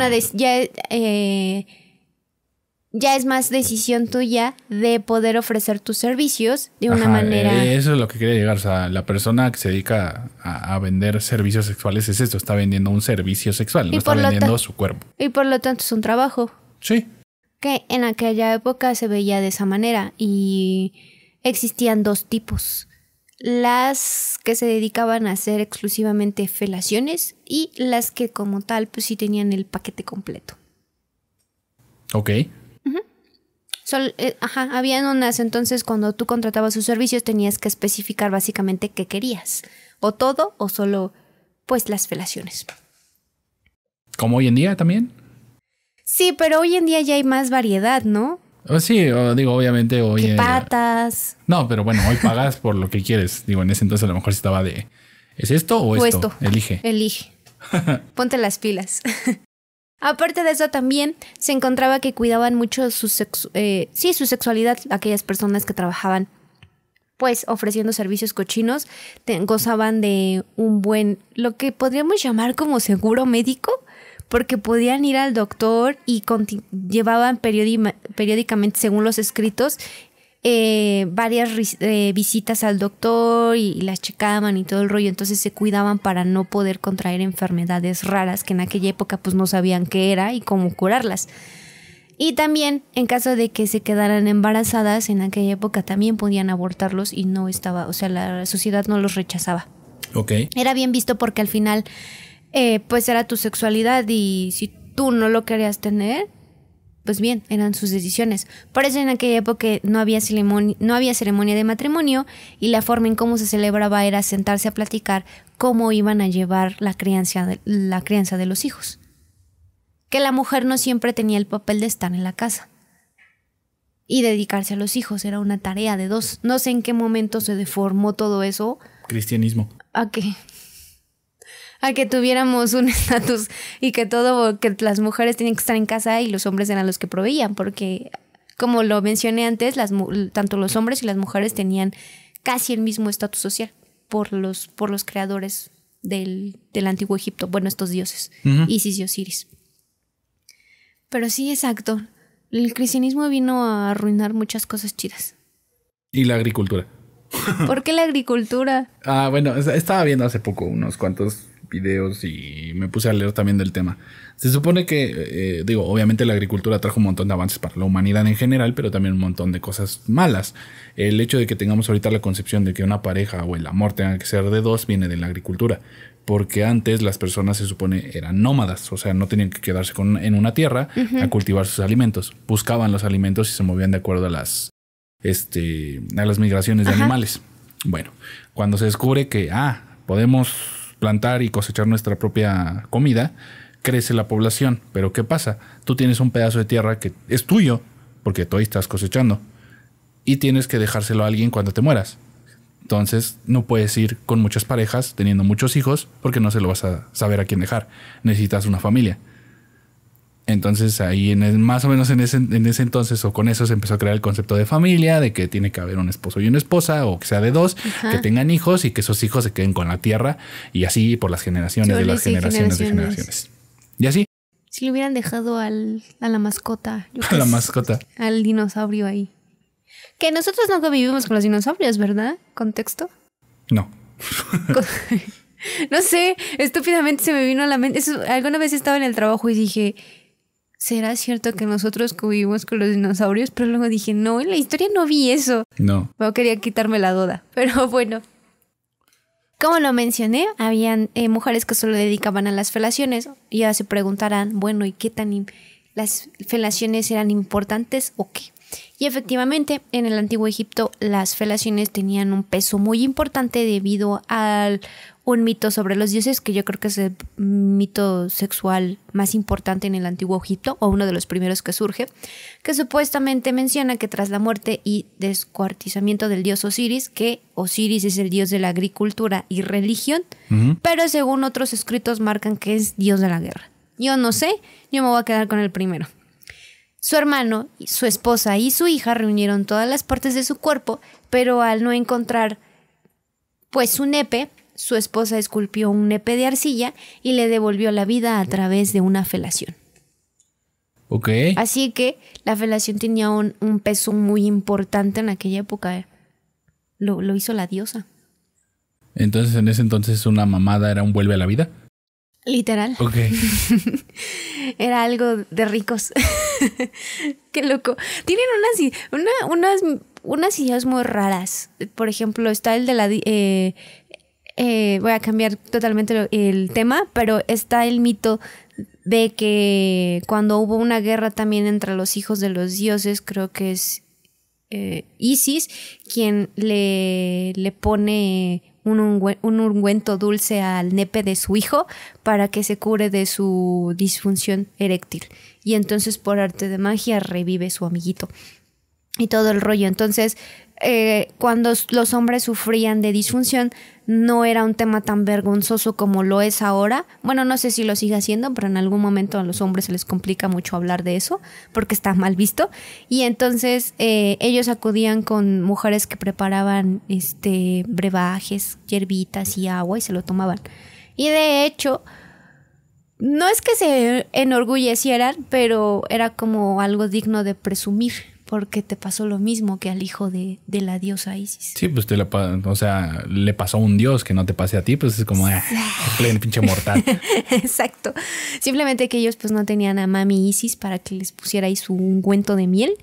ya es más decisión tuya de poder ofrecer tus servicios de una manera... Eso es lo que quería llegar. O sea, la persona que se dedica a vender servicios sexuales es esto. Está vendiendo un servicio sexual, no está vendiendo su cuerpo. Y por lo tanto es un trabajo. Sí. Que en aquella época se veía de esa manera y existían dos tipos. Las que se dedicaban a hacer exclusivamente felaciones y las que como tal pues sí tenían el paquete completo. Ok. Habían unas, entonces cuando tú contratabas sus servicios tenías que especificar básicamente qué querías. O todo o solo pues las felaciones. ¿Como hoy en día también? Sí, pero hoy en día ya hay más variedad, ¿no? Sí, digo, obviamente hoy... ¿Qué patas? No, pero bueno, hoy pagas por lo que quieres. Digo, en ese entonces a lo mejor estaba de... ¿Es esto o esto? Elige. Ponte las pilas. Aparte de eso, también se encontraba que cuidaban mucho su sexualidad, aquellas personas que trabajaban pues ofreciendo servicios cochinos, gozaban de un buen, lo que podríamos llamar como seguro médico, porque podían ir al doctor y llevaban periódicamente, según los escritos, varias visitas al doctor y las checaban y todo el rollo. Entonces se cuidaban para no poder contraer enfermedades raras que en aquella época pues no sabían qué era y cómo curarlas. Y también en caso de que se quedaran embarazadas, en aquella época también podían abortarlos y no estaba, o sea, la sociedad no los rechazaba. Ok. Era bien visto porque al final pues era tu sexualidad y si tú no lo querías tener, pues bien, eran sus decisiones. Por eso en aquella época no había ceremonia de matrimonio y la forma en cómo se celebraba era sentarse a platicar cómo iban a llevar la crianza de los hijos. Que la mujer no siempre tenía el papel de estar en la casa y dedicarse a los hijos, era una tarea de dos. No sé en qué momento se deformó todo eso. Cristianismo. A que tuviéramos un estatus y que las mujeres tenían que estar en casa y los hombres eran los que proveían, porque como lo mencioné antes, tanto los hombres y las mujeres tenían casi el mismo estatus social por los creadores del antiguo Egipto, bueno, estos dioses, Isis y Osiris. Pero sí, exacto. El cristianismo vino a arruinar muchas cosas chidas. Y la agricultura. ¿Por qué la agricultura? Bueno, estaba viendo hace poco unos cuantos videos y me puse a leer también del tema. Se supone que, obviamente la agricultura trajo un montón de avances para la humanidad en general, pero también un montón de cosas malas. El hecho de que tengamos ahorita la concepción de que una pareja o el amor tenga que ser de dos viene de la agricultura. Porque antes las personas se supone eran nómadas, o sea, no tenían que quedarse en una tierra a cultivar sus alimentos. Buscaban los alimentos y se movían de acuerdo a las migraciones de animales. Bueno, cuando se descubre que podemos plantar y cosechar nuestra propia comida, crece la población. Pero ¿qué pasa? Tú tienes un pedazo de tierra que es tuyo, porque tú ahí estás cosechando, y tienes que dejárselo a alguien cuando te mueras. Entonces no puedes ir con muchas parejas teniendo muchos hijos porque no se lo vas a saber a quién dejar. Necesitas una familia. Entonces ahí más o menos en ese entonces o con eso se empezó a crear el concepto de familia, de que tiene que haber un esposo y una esposa o que sea de dos, que tengan hijos y que esos hijos se queden con la tierra y así por las generaciones de las generaciones. Y así. Si le hubieran dejado a la mascota. A la mascota. Al dinosaurio ahí. Que nosotros nunca vivimos con los dinosaurios, ¿verdad? ¿Contexto? No. No sé, estúpidamente se me vino a la mente. Alguna vez estaba en el trabajo y dije, ¿será cierto que nosotros convivimos con los dinosaurios? Pero luego dije, no, en la historia no vi eso. No. No quería quitarme la duda, pero bueno. Como lo mencioné, habían mujeres que solo dedicaban a las felaciones. Y ya se preguntarán, bueno, ¿y qué tan las felaciones eran importantes o qué? Y efectivamente, en el antiguo Egipto las felaciones tenían un peso muy importante debido a un mito sobre los dioses, que yo creo que es el mito sexual más importante en el antiguo Egipto, o uno de los primeros que surge, que supuestamente menciona que tras la muerte y descuartizamiento del dios Osiris, que Osiris es el dios de la agricultura y religión, pero según otros escritos marcan que es dios de la guerra. Yo no sé, yo me voy a quedar con el primero. Su hermano, su esposa y su hija reunieron todas las partes de su cuerpo, pero al no encontrar pues su nepe, su esposa esculpió un nepe de arcilla y le devolvió la vida a través de una felación. Ok. Así que la felación tenía un peso muy importante en aquella época. Lo hizo la diosa. Entonces, en ese entonces, una mamada era un vuelve a la vida. Literal. Ok. Era algo de ricos. Qué loco. Tienen unas ideas muy raras. Por ejemplo, está el de la... voy a cambiar totalmente el tema, pero está el mito de que cuando hubo una guerra también entre los hijos de los dioses, creo que es Isis, quien le pone un ungüento dulce al nepe de su hijo para que se cure de su disfunción eréctil. Y entonces por arte de magia revive su amiguito. y todo el rollo. Entonces, cuando los hombres sufrían de disfunción, no era un tema tan vergonzoso como lo es ahora. Bueno, no sé si lo sigue haciendo, pero en algún momento a los hombres se les complica mucho hablar de eso porque está mal visto. Y entonces ellos acudían con mujeres que preparaban brebajes, hierbitas y agua y se lo tomaban. Y de hecho, no es que se enorgullecieran, pero era como algo digno de presumir. Porque te pasó lo mismo que al hijo de la diosa Isis. Sí, pues le pasó a un dios, que no te pase a ti, pues es como pinche mortal. Exacto. Simplemente que ellos pues no tenían a mami Isis para que les pusiera ahí su ungüento de miel,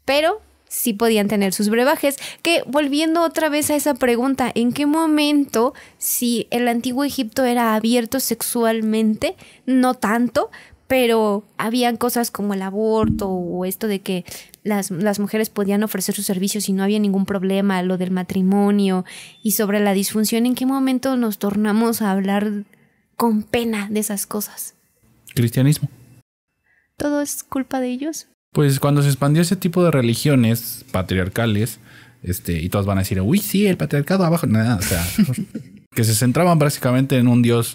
pero sí podían tener sus brebajes. Que volviendo otra vez a esa pregunta, ¿en qué momento, si el antiguo Egipto era abierto sexualmente? No tanto, pero habían cosas como el aborto o esto de que las mujeres podían ofrecer sus servicios y no había ningún problema, lo del matrimonio y sobre la disfunción. ¿En qué momento nos tornamos a hablar con pena de esas cosas? Cristianismo. ¿Todo es culpa de ellos? Pues cuando se expandió ese tipo de religiones patriarcales, y todos van a decir, uy, sí, el patriarcado abajo, nada, o sea, que se centraban básicamente en un dios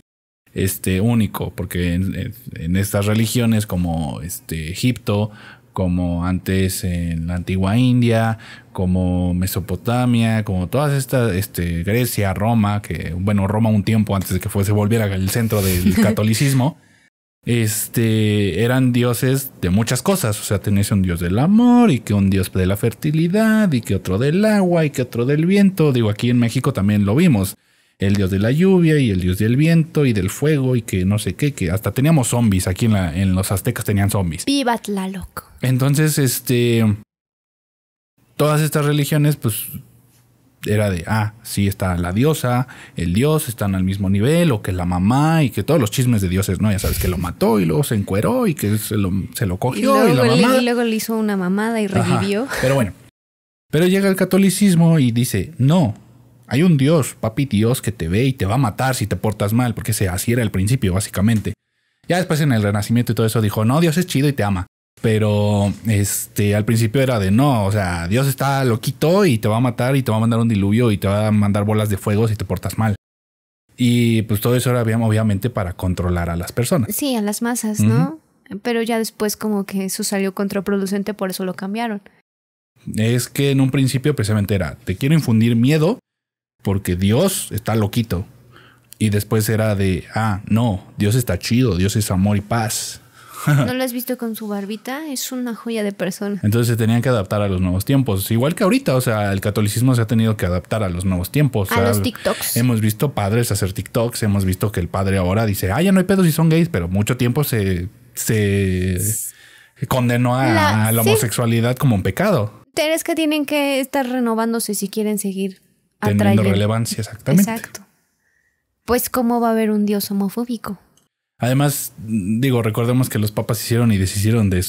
único, porque en estas religiones como Egipto, como antes en la antigua India, como Mesopotamia, como todas estas, Grecia, Roma, que bueno, Roma un tiempo antes de que se volviera el centro del catolicismo, eran dioses de muchas cosas. O sea, tenías un dios del amor y que un dios de la fertilidad y que otro del agua y que otro del viento. Digo, aquí en México también lo vimos. El dios de la lluvia y el dios del viento y del fuego y que no sé qué, que hasta teníamos zombies. Aquí en los aztecas tenían zombies. ¡Viva Tlaloc! Entonces, todas estas religiones, pues, era de, sí está la diosa, el dios, están al mismo nivel, o que la mamá, y que todos los chismes de dioses, ¿no? Ya sabes, que lo mató y luego se encueró y que se lo cogió y la mamá. Y luego le hizo una mamada y revivió. Ajá, pero bueno, pero llega el catolicismo y dice, no. Hay un Dios, papi Dios, que te ve y te va a matar si te portas mal, porque así era el principio, básicamente. Ya después en el Renacimiento y todo eso dijo, no, Dios es chido y te ama. Pero al principio era de no, o sea, Dios está loquito y te va a matar y te va a mandar un diluvio y te va a mandar bolas de fuego si te portas mal. Y pues todo eso era obviamente para controlar a las personas. Sí, a las masas, ¿no? Pero ya después como que eso salió contraproducente, por eso lo cambiaron. Es que en un principio precisamente era, te quiero infundir miedo porque Dios está loquito. Y después era de, no, Dios está chido, Dios es amor y paz. ¿No lo has visto con su barbita? Es una joya de persona. Entonces se tenían que adaptar a los nuevos tiempos. Igual que ahorita, o sea, el catolicismo se ha tenido que adaptar a los nuevos tiempos. A los TikToks. Hemos visto padres hacer TikToks, hemos visto que el padre ahora dice, ya no hay pedos si son gays, pero mucho tiempo se condenó a la homosexualidad como un pecado. Pero es que tienen que estar renovándose si quieren seguir teniendo relevancia, exactamente. Exacto. Pues ¿cómo va a haber un dios homofóbico? Además, recordemos que los papas hicieron y deshicieron del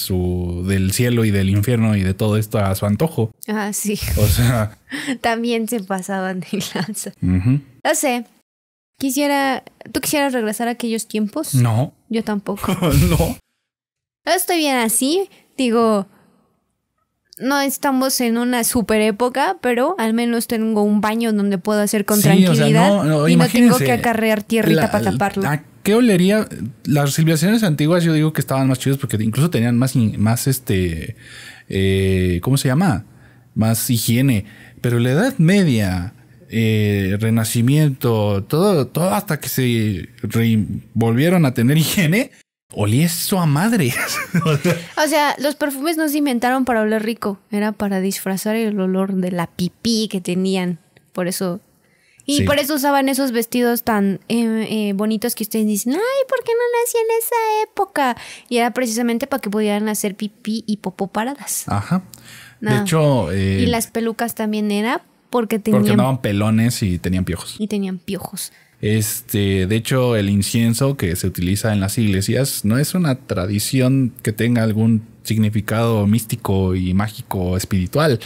cielo y del infierno y de todo esto a su antojo. Sí. O sea, también se pasaban de lanza. No sé. ¿Tú quisieras regresar a aquellos tiempos? No. Yo tampoco. No. Estoy bien así. No estamos en una super época, pero al menos tengo un baño donde puedo hacer con tranquilidad y no tengo que acarrear tierrita para taparlo. ¿A qué olería? Las civilizaciones antiguas yo digo que estaban más chidos porque incluso tenían más ¿cómo se llama? Más higiene. Pero la Edad Media, Renacimiento, todo hasta que se volvieron a tener higiene, olía eso a madre. O sea, los perfumes no se inventaron para oler rico. Era para disfrazar el olor de la pipí que tenían. Por eso. Y por eso usaban esos vestidos tan bonitos que ustedes dicen, ay, ¿por qué no nací en esa época? Y era precisamente para que pudieran hacer pipí y popó paradas. Ajá. De hecho... y las pelucas también era porque andaban pelones y tenían piojos. Y tenían piojos. De hecho, el incienso que se utiliza en las iglesias no es una tradición que tenga algún significado místico y mágico espiritual.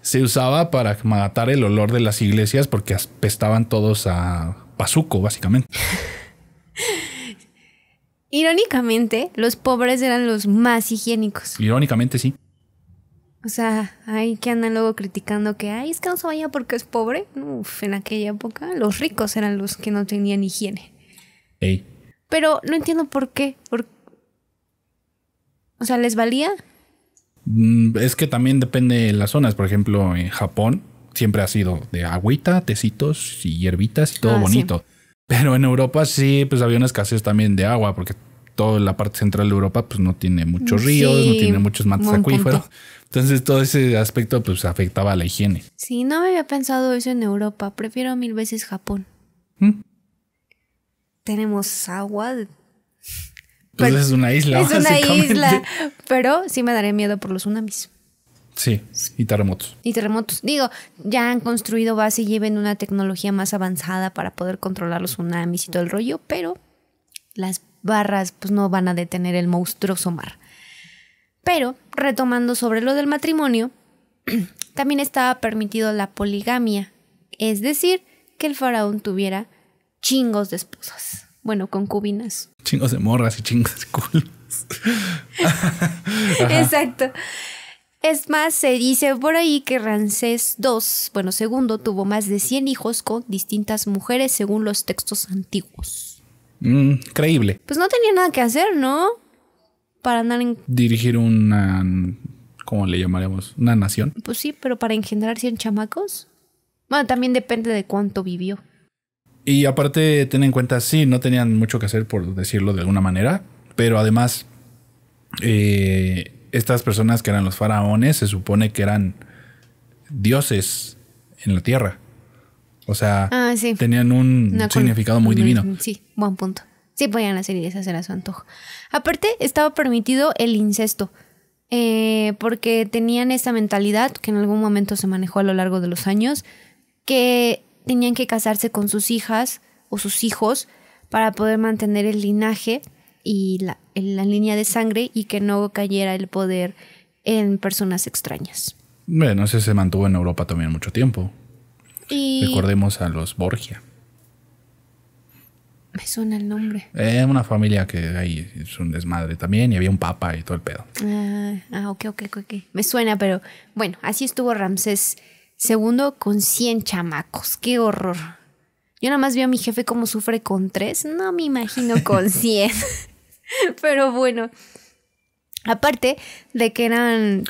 Se usaba para matar el olor de las iglesias porque apestaban todos a bazuco, básicamente. Irónicamente, los pobres eran los más higiénicos. Irónicamente, sí. O sea, hay que andan luego criticando que, ay, es que no se baña porque es pobre. Uf, en aquella época los ricos eran los que no tenían higiene. Ey. Pero no entiendo por qué. O sea, ¿les valía? Es que también depende de las zonas. Por ejemplo, en Japón siempre ha sido de agüita, tecitos y hierbitas y todo bonito. Sí. Pero en Europa sí, pues había una escasez también de agua porque toda la parte central de Europa pues no tiene muchos ríos, no tiene muchos mantos acuíferos. Entonces todo ese aspecto pues afectaba a la higiene. Sí, no me había pensado eso en Europa. Prefiero 1000 veces Japón. Tenemos agua. Pues es una isla. Es una isla. Pero sí me daría miedo por los tsunamis. Sí, y terremotos. Y terremotos. Digo, ya han construido base y lleven una tecnología más avanzada para poder controlar los tsunamis y todo el rollo, pero las barras pues no van a detener el monstruoso mar. Pero, retomando sobre lo del matrimonio, también estaba permitido la poligamia, es decir, que el faraón tuviera chingos de esposas. Bueno, concubinas. Chingos de morras y chingos de culos. Exacto. Es más, se dice por ahí que Ramsés II, tuvo más de 100 hijos con distintas mujeres según los textos antiguos. Creíble. Pues no tenía nada que hacer, ¿no? Para andar en... Dirigir una... ¿Cómo le llamaremos? ¿Una nación? Pues sí, pero para engendrar 100 chamacos. Bueno, también depende de cuánto vivió. Y aparte, ten en cuenta, sí, no tenían mucho que hacer, por decirlo de alguna manera. Pero además, estas personas que eran los faraones se supone que eran dioses en la tierra. O sea, sí, tenían un significado muy divino. Sí, buen punto. Sí podían hacer y deshacer a su antojo. Aparte, estaba permitido el incesto. Porque tenían esta mentalidad que en algún momento se manejó a lo largo de los años, que tenían que casarse con sus hijas o sus hijos para poder mantener el linaje y la línea de sangre y que no cayera el poder en personas extrañas. Bueno, eso se mantuvo en Europa también mucho tiempo. Y... recordemos a los Borgia. Me suena el nombre. Una familia que ahí es un desmadre también y había un papa y todo el pedo. Ok. Me suena, pero bueno, así estuvo Ramsés II con 100 chamacos. ¡Qué horror! Yo nada más veo a mi jefe cómo sufre con 3. No me imagino con 100. Pero bueno. Aparte de que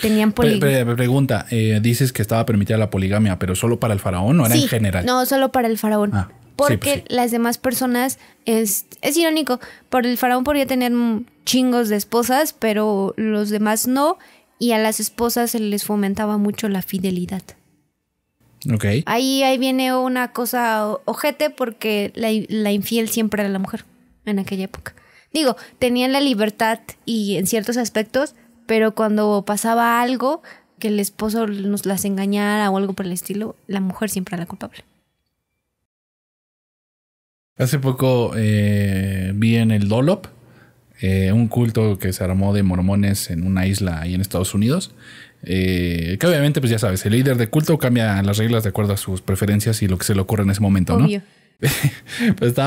tenían poligamia. Pregunta, dices que estaba permitida la poligamia, pero ¿solo para el faraón o era en general? No, solo para el faraón. Porque pues sí. Las demás personas, es irónico, por el faraón podría tener chingos de esposas, pero los demás no, y a las esposas se les fomentaba mucho la fidelidad. Ok. Ahí viene una cosa ojete porque la infiel siempre era la mujer en aquella época. Digo, tenían la libertad y en ciertos aspectos, pero cuando pasaba algo, que el esposo nos las engañara o algo por el estilo, la mujer siempre era la culpable. Hace poco vi en el Dollop un culto que se armó de mormones en una isla ahí en Estados Unidos. Que obviamente, pues ya sabes, el líder de culto cambia las reglas de acuerdo a sus preferencias y lo que se le ocurre en ese momento, obvio, ¿no? Pues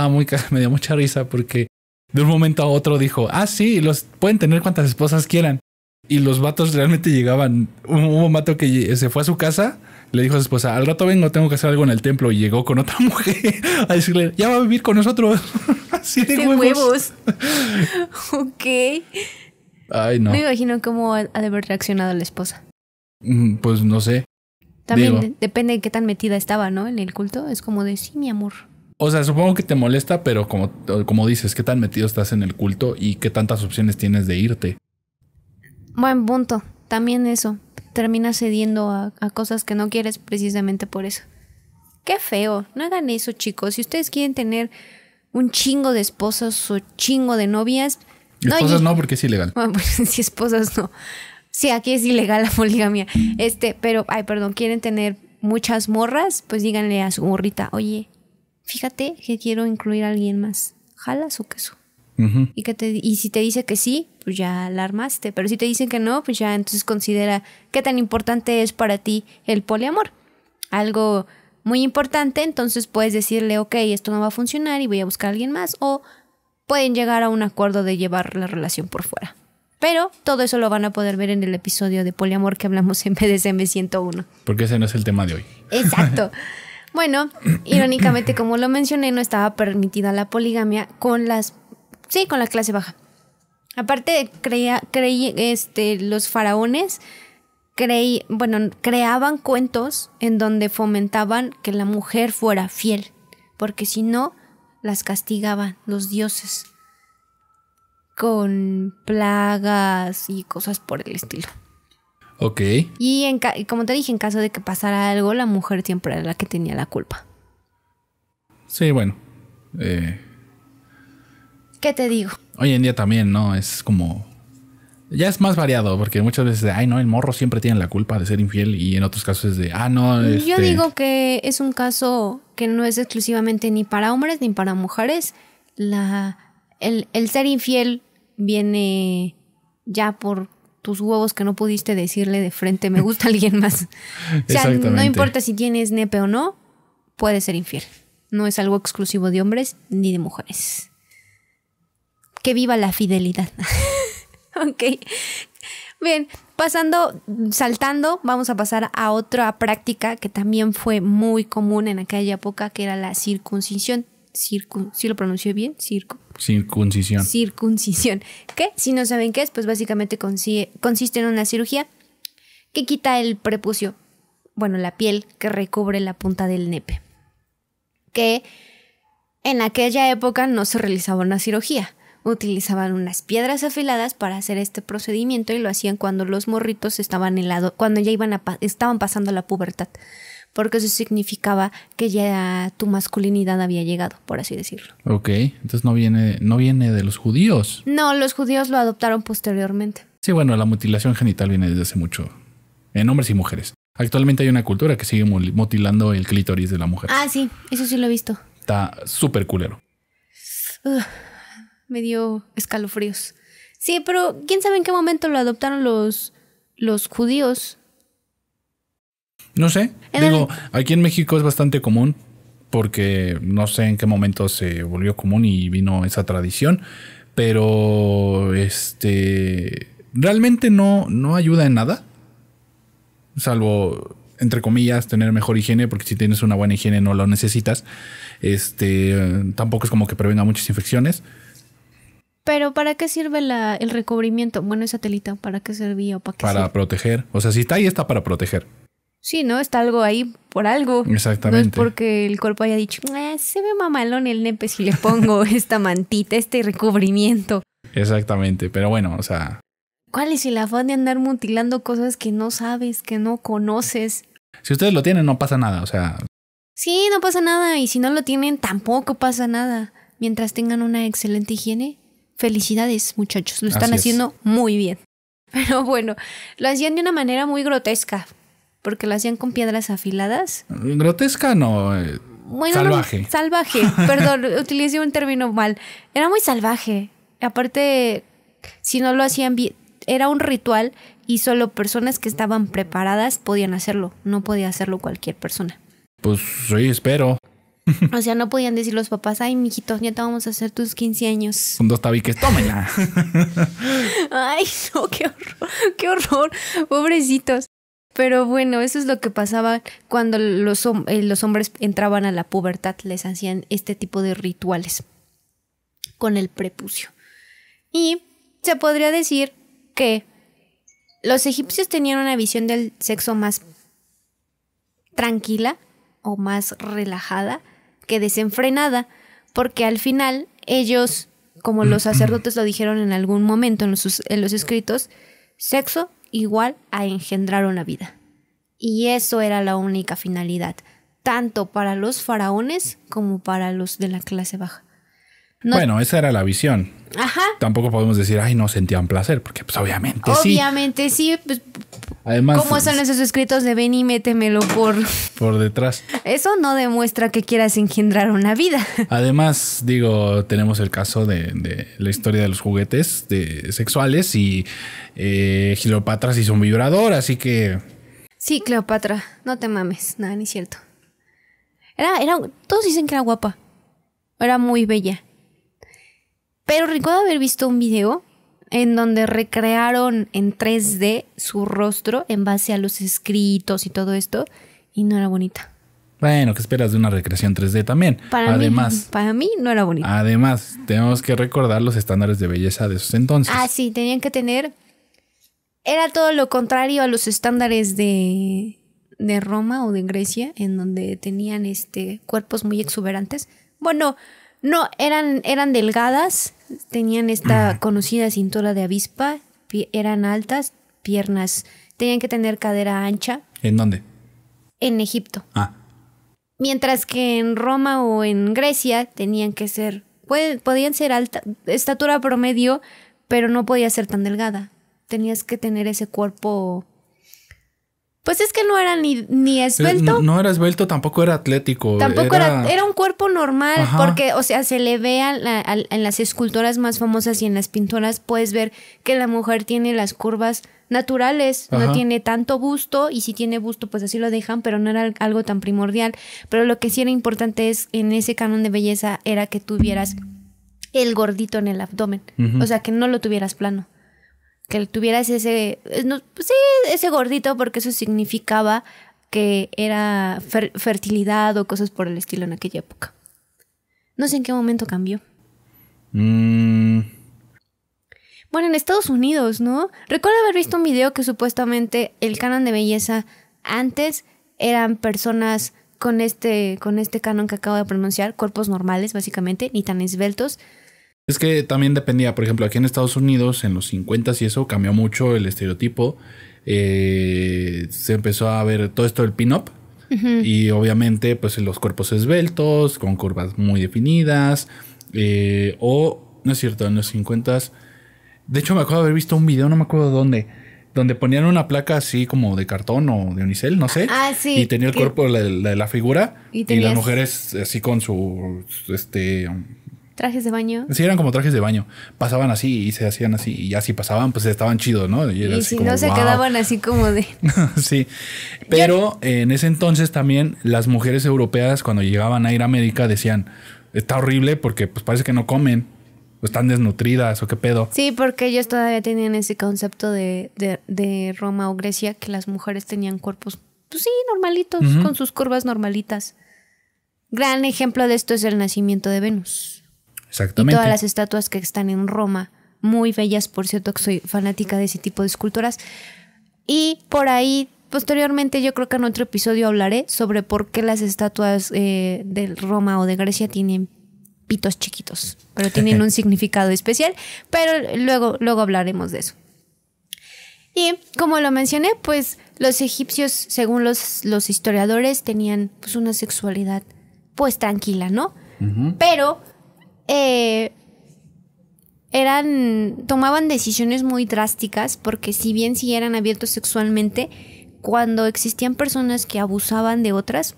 me dio mucha risa porque de un momento a otro dijo, sí, los pueden tener cuantas esposas quieran. Y los vatos realmente llegaban. Hubo un vato que se fue a su casa, le dijo a su esposa, al rato vengo, tengo que hacer algo en el templo. Y llegó con otra mujer a decirle, ya va a vivir con nosotros. Así de huevos. Ok. Ay, no. Me imagino cómo ha de haber reaccionado la esposa. Pues no sé. También depende de qué tan metida estaba, ¿no? En el culto. Es como de, sí, mi amor. O sea, supongo que te molesta, pero como dices, qué tan metido estás en el culto y qué tantas opciones tienes de irte. Buen punto. También eso. Terminas cediendo a cosas que no quieres precisamente por eso. Qué feo. No hagan eso, chicos. Si ustedes quieren tener un chingo de esposos o chingo de novias... Esposas no, porque es ilegal. Bueno, pues sí, esposas no. Sí, aquí es ilegal la poligamia. Pero, quieren tener muchas morras, pues díganle a su morrita, oye, fíjate que quiero incluir a alguien más. ¿Jalas o queso? Uh-huh. Y si te dice que sí, pues ya la armaste. Pero si te dicen que no, pues ya entonces considera qué tan importante es para ti el poliamor. Algo muy importante, entonces puedes decirle, ok, esto no va a funcionar y voy a buscar a alguien más. O pueden llegar a un acuerdo de llevar la relación por fuera. Pero todo eso lo van a poder ver en el episodio de poliamor que hablamos en BDSM 101. Porque ese no es el tema de hoy. Exacto. Bueno, irónicamente, como lo mencioné, no estaba permitida la poligamia con la clase baja. Aparte, los faraones creaban cuentos en donde fomentaban que la mujer fuera fiel, porque si no, las castigaban los dioses con plagas y cosas por el estilo. Ok. Y como te dije, en caso de que pasara algo, la mujer siempre era la que tenía la culpa. Sí, bueno. ¿Qué te digo? Hoy en día también, ¿no? Es como... Ya es más variado, porque muchas veces el morro siempre tiene la culpa de ser infiel, y en otros casos es de, Yo digo que es un caso que no es exclusivamente ni para hombres ni para mujeres. El ser infiel viene ya por tus huevos que no pudiste decirle de frente, me gusta alguien más. O sea, no importa si tienes nepe o no, puedes ser infiel. No es algo exclusivo de hombres ni de mujeres. Que viva la fidelidad. Ok. Bien, saltando, vamos a pasar a otra práctica que también fue muy común en aquella época, que era la circuncisión. ¿Sí lo pronuncié bien? Circuncisión. Circuncisión. Que, si no saben qué es, pues básicamente consiste en una cirugía que quita el prepucio, la piel que recubre la punta del nepe. Que en aquella época no se realizaba una cirugía. Utilizaban unas piedras afiladas para hacer este procedimiento, y lo hacían cuando los morritos estaban cuando ya estaban pasando la pubertad, porque eso significaba que ya tu masculinidad había llegado, por así decirlo. Ok, entonces no viene de los judíos. No, los judíos lo adoptaron posteriormente. Sí, bueno, la mutilación genital viene desde hace mucho, en hombres y mujeres. Actualmente hay una cultura que sigue mutilando el clítoris de la mujer. Ah, sí, eso sí lo he visto. Está súper culero. Me dio escalofríos. Sí, pero quién sabe en qué momento lo adoptaron los judíos. No sé. Aquí en México es bastante común, porque no sé en qué momento se volvió común y vino esa tradición, pero realmente no ayuda en nada, salvo, entre comillas, tener mejor higiene, porque si tienes una buena higiene no lo necesitas. Tampoco es como que prevenga muchas infecciones. Pero ¿para qué sirve el recubrimiento? Bueno, esa telita, ¿para qué servía o para qué Para sirve? proteger. O sea, si está ahí, está para proteger. Sí, ¿no? Está algo ahí por algo. Exactamente. No es porque el cuerpo haya dicho, se ve mamalón el nepe si le pongo esta mantita, este recubrimiento. Exactamente, pero bueno, o sea... ¿Cuál es el afán de andar mutilando cosas que no sabes, que no conoces? Si ustedes lo tienen, no pasa nada, o sea... Sí, no pasa nada, y si no lo tienen, tampoco pasa nada. Mientras tengan una excelente higiene... Felicidades, muchachos, lo están haciendo muy bien. Pero bueno, lo hacían de una manera muy grotesca, porque lo hacían con piedras afiladas. Grotesca no, salvaje. No, salvaje, perdón, utilicé un término mal. Era muy salvaje. Aparte, si no lo hacían bien, era un ritual y solo personas que estaban preparadas podían hacerlo. No podía hacerlo cualquier persona. Pues sí, espero. O sea, no podían decir los papás, ay, mijito, ya te vamos a hacer tus 15 años. Con 2 tabiques, tómenla. Ay, no, qué horror, pobrecitos. Pero bueno, eso es lo que pasaba cuando los hombres entraban a la pubertad, les hacían este tipo de rituales con el prepucio. Y se podría decir que los egipcios tenían una visión del sexo más tranquila o más relajada que desenfrenada, porque al final ellos, como los sacerdotes lo dijeron en algún momento en los escritos, sexo igual a engendrar una vida. Y eso era la única finalidad, tanto para los faraones como para los de la clase baja. Bueno, esa era la visión. Ajá. Tampoco podemos decir, ay, no sentían placer, porque pues obviamente sí. Obviamente sí, pues, además, ¿cómo son esos escritos de ven y métemelo por detrás? Eso no demuestra que quieras engendrar una vida. Además, tenemos el caso de la historia de los juguetes sexuales y Cleopatra hizo un vibrador, así que... Sí, Cleopatra, no te mames, nada, ni cierto. Todos dicen que era guapa, era muy bella. Pero recuerdo haber visto un video en donde recrearon en 3D su rostro en base a los escritos y todo esto, y no era bonita. Bueno, ¿qué esperas de una recreación 3D también? Para mí no era bonita. Además, tenemos que recordar los estándares de belleza de esos entonces. Ah, sí, tenían que tener... Era todo lo contrario a los estándares de Roma o de Grecia, en donde tenían cuerpos muy exuberantes. Bueno, no, eran delgadas, tenían esta conocida cintura de avispa, eran altas, piernas, tenían que tener cadera ancha. ¿En dónde? En Egipto. Ah. Mientras que en Roma o en Grecia tenían que ser, podían ser alta, estatura promedio, pero no podía ser tan delgada. Tenías que tener ese cuerpo... Pues es que no era ni esbelto. No era esbelto, tampoco era atlético. Tampoco era un cuerpo normal. Ajá. Porque, o sea, se le ve en las esculturas más famosas y en las pinturas puedes ver que la mujer tiene las curvas naturales. Ajá. No tiene tanto busto, y si tiene busto pues así lo dejan, pero no era algo tan primordial. Pero lo que sí era importante es, en ese canon de belleza, era que tuvieras el gordito en el abdomen. Uh-huh. O sea, que no lo tuvieras plano. Que tuvieras ese gordito, porque eso significaba que era fertilidad o cosas por el estilo en aquella época. No sé en qué momento cambió. Bueno, en Estados Unidos, ¿no? Recuerdo haber visto un video que supuestamente el canon de belleza antes eran personas con este canon que acabo de pronunciar, cuerpos normales básicamente, ni tan esbeltos. Es que también dependía, por ejemplo, aquí en Estados Unidos, en los 50s y eso, cambió mucho el estereotipo. Se empezó a ver todo esto del pin-up. Uh-huh. Y obviamente, pues los cuerpos esbeltos, con curvas muy definidas. No es cierto, en los 50s. De hecho, me acuerdo de haber visto un video, no me acuerdo dónde, donde ponían una placa así como de cartón o de unicel, no sé. Ah, sí. Y tenía el cuerpo de la figura. Y las mujeres así con su... ¿Trajes de baño? Sí, eran como trajes de baño. Pasaban así y se hacían así. Y ya si pasaban, pues estaban chidos, ¿no? Y si como, no, se quedaban así como de... Sí. Pero en ese entonces también las mujeres europeas, cuando llegaban a ir a América, decían, está horrible porque pues parece que no comen. O están desnutridas o qué pedo. Sí, porque ellos todavía tenían ese concepto de Roma o Grecia, que las mujeres tenían cuerpos, pues sí, normalitos, uh-huh, con sus curvas normalitas. Gran ejemplo de esto es el nacimiento de Venus. Exactamente. Y todas las estatuas que están en Roma, muy bellas, por cierto, que soy fanática de ese tipo de esculturas. Y por ahí, posteriormente, yo creo que en otro episodio hablaré sobre por qué las estatuas de Roma o de Grecia tienen pitos chiquitos, pero tienen un significado especial, pero luego hablaremos de eso. Y como lo mencioné, pues los egipcios, según los historiadores, tenían pues una sexualidad pues tranquila, ¿no? Uh-huh. Pero tomaban decisiones muy drásticas, porque si bien sí eran abiertos sexualmente, cuando existían personas que abusaban de otras,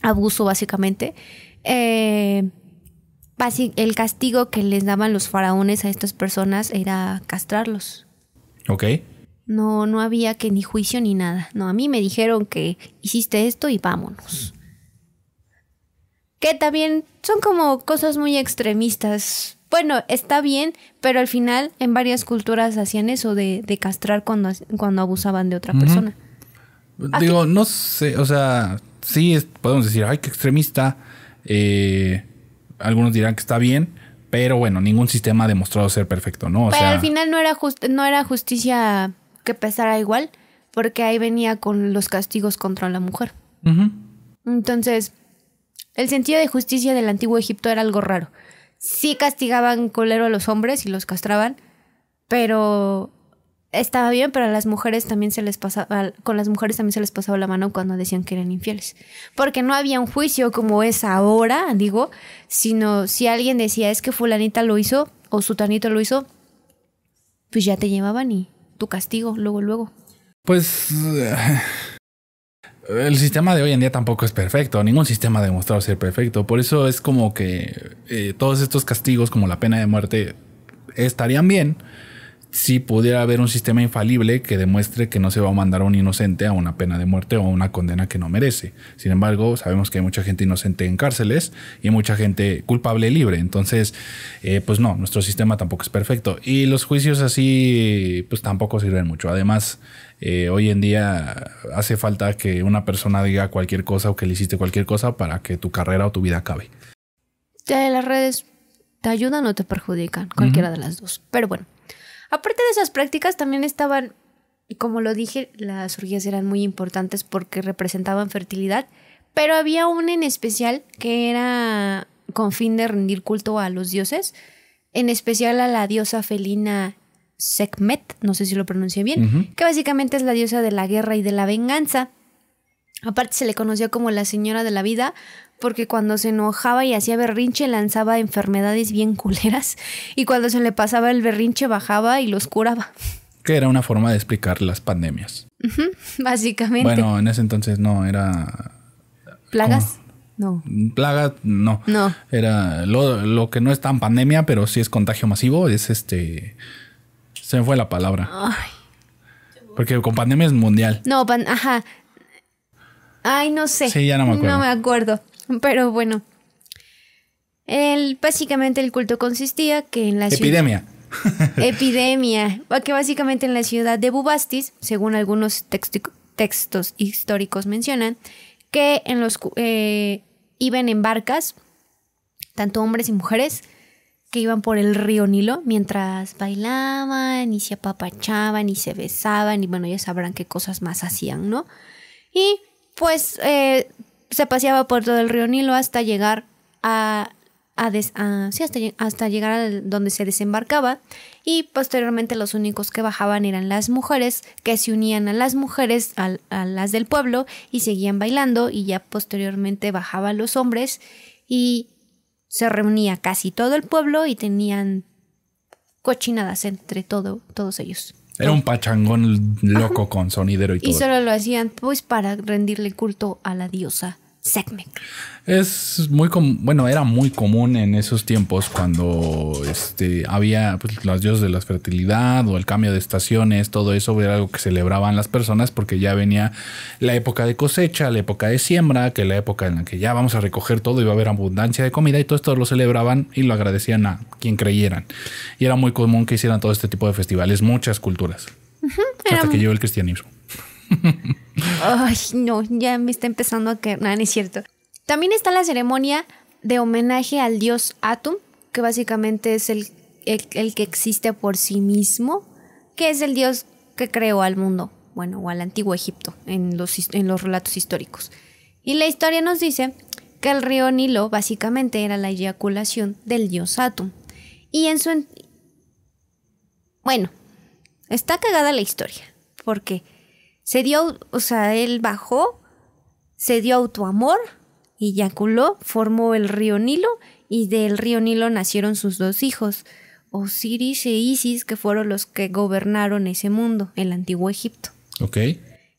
abuso básicamente, el castigo que les daban los faraones a estas personas era castrarlos. Ok. No había que ni juicio ni nada. No, a mí me dijeron que hiciste esto y vámonos. Que también son como cosas muy extremistas. Bueno, está bien, pero al final en varias culturas hacían eso de castrar cuando abusaban de otra persona. Digo, no sé, o sea, sí podemos decir, ay, qué extremista. Algunos dirán que está bien, pero bueno, ningún sistema ha demostrado ser perfecto, ¿no? Pero al final no era justicia que pesara igual, porque ahí venía con los castigos contra la mujer. Uh-huh. Entonces, el sentido de justicia del antiguo Egipto era algo raro. Sí castigaban culero a los hombres y los castraban, pero estaba bien, pero a las mujeres también con las mujeres también se les pasaba la mano cuando decían que eran infieles. Porque no había un juicio como es ahora, digo, sino si alguien decía es que fulanita lo hizo o sutanito lo hizo, pues ya te llevaban y tu castigo, luego. Pues el sistema de hoy en día tampoco es perfecto. Ningún sistema ha demostrado ser perfecto. Por eso es como que todos estos castigos, como la pena de muerte, estarían bien si pudiera haber un sistema infalible que demuestre que no se va a mandar a un inocente a una pena de muerte o a una condena que no merece. Sin embargo, sabemos que hay mucha gente inocente en cárceles y mucha gente culpable libre. Entonces, pues no, nuestro sistema tampoco es perfecto. Y los juicios así, pues tampoco sirven mucho. Además, hoy en día hace falta que una persona diga cualquier cosa o que le hiciste cualquier cosa para que tu carrera o tu vida acabe. Ya las redes te ayudan o te perjudican, cualquiera de las dos. Pero bueno. Aparte de esas prácticas también estaban, como lo dije, las orgías eran muy importantes porque representaban fertilidad, pero había una en especial que era con fin de rendir culto a los dioses, en especial a la diosa felina Sekhmet, no sé si lo pronuncié bien, que básicamente es la diosa de la guerra y de la venganza. Aparte se le conocía como la señora de la vida porque cuando se enojaba y hacía berrinche lanzaba enfermedades bien culeras y cuando se le pasaba el berrinche bajaba y los curaba. Que era una forma de explicar las pandemias. Básicamente. Bueno, en ese entonces no, era... ¿Plagas? ¿Cómo? No. Plaga, no. No. Era lo que no es tan pandemia, pero sí es contagio masivo, es Se me fue la palabra. Ay. Porque con pandemia es mundial. No, ajá. Ay, no sé. Sí, ya no me acuerdo. No me acuerdo. Pero bueno. Básicamente el culto consistía que en la Epidemia. Epidemia. Que básicamente en la ciudad de Bubastis, según algunos textos históricos mencionan, que en los iban en barcas, tanto hombres y mujeres, que iban por el río Nilo mientras bailaban y se apapachaban y se besaban y bueno, ya sabrán qué cosas más hacían, ¿no? Y pues se paseaba por todo el río Nilo hasta llegar hasta llegar a donde se desembarcaba y posteriormente los únicos que bajaban eran las mujeres que se unían a las mujeres, a las del pueblo y seguían bailando y ya posteriormente bajaban los hombres y se reunía casi todo el pueblo y tenían cochinadas entre todos ellos. Era un pachangón loco con sonidero y todo. Y solo lo hacían pues para rendirle culto a la diosa Sekhmet. Es muy era muy común en esos tiempos cuando había pues, los dioses de la fertilidad o el cambio de estaciones, todo eso era algo que celebraban las personas porque ya venía la época de cosecha, la época de siembra, que la época en la que ya vamos a recoger todo y va a haber abundancia de comida y todo esto lo celebraban y lo agradecían a quien creyeran. Y era muy común que hicieran todo este tipo de festivales, muchas culturas, hasta que llegó el cristianismo. Ay, no, ya me está empezando a caer. No, no es cierto. También está la ceremonia de homenaje al dios Atum, que básicamente es el que existe por sí mismo, que es el dios que creó al mundo, bueno, o al antiguo Egipto, en los relatos históricos. Y la historia nos dice que el río Nilo básicamente era la eyaculación del dios Atum. Y bueno, está cagada la historia, porque él bajó, se dio autoamor, eyaculó, formó el río Nilo y del río Nilo nacieron sus dos hijos, Osiris e Isis, que fueron los que gobernaron ese mundo, el antiguo Egipto. Ok.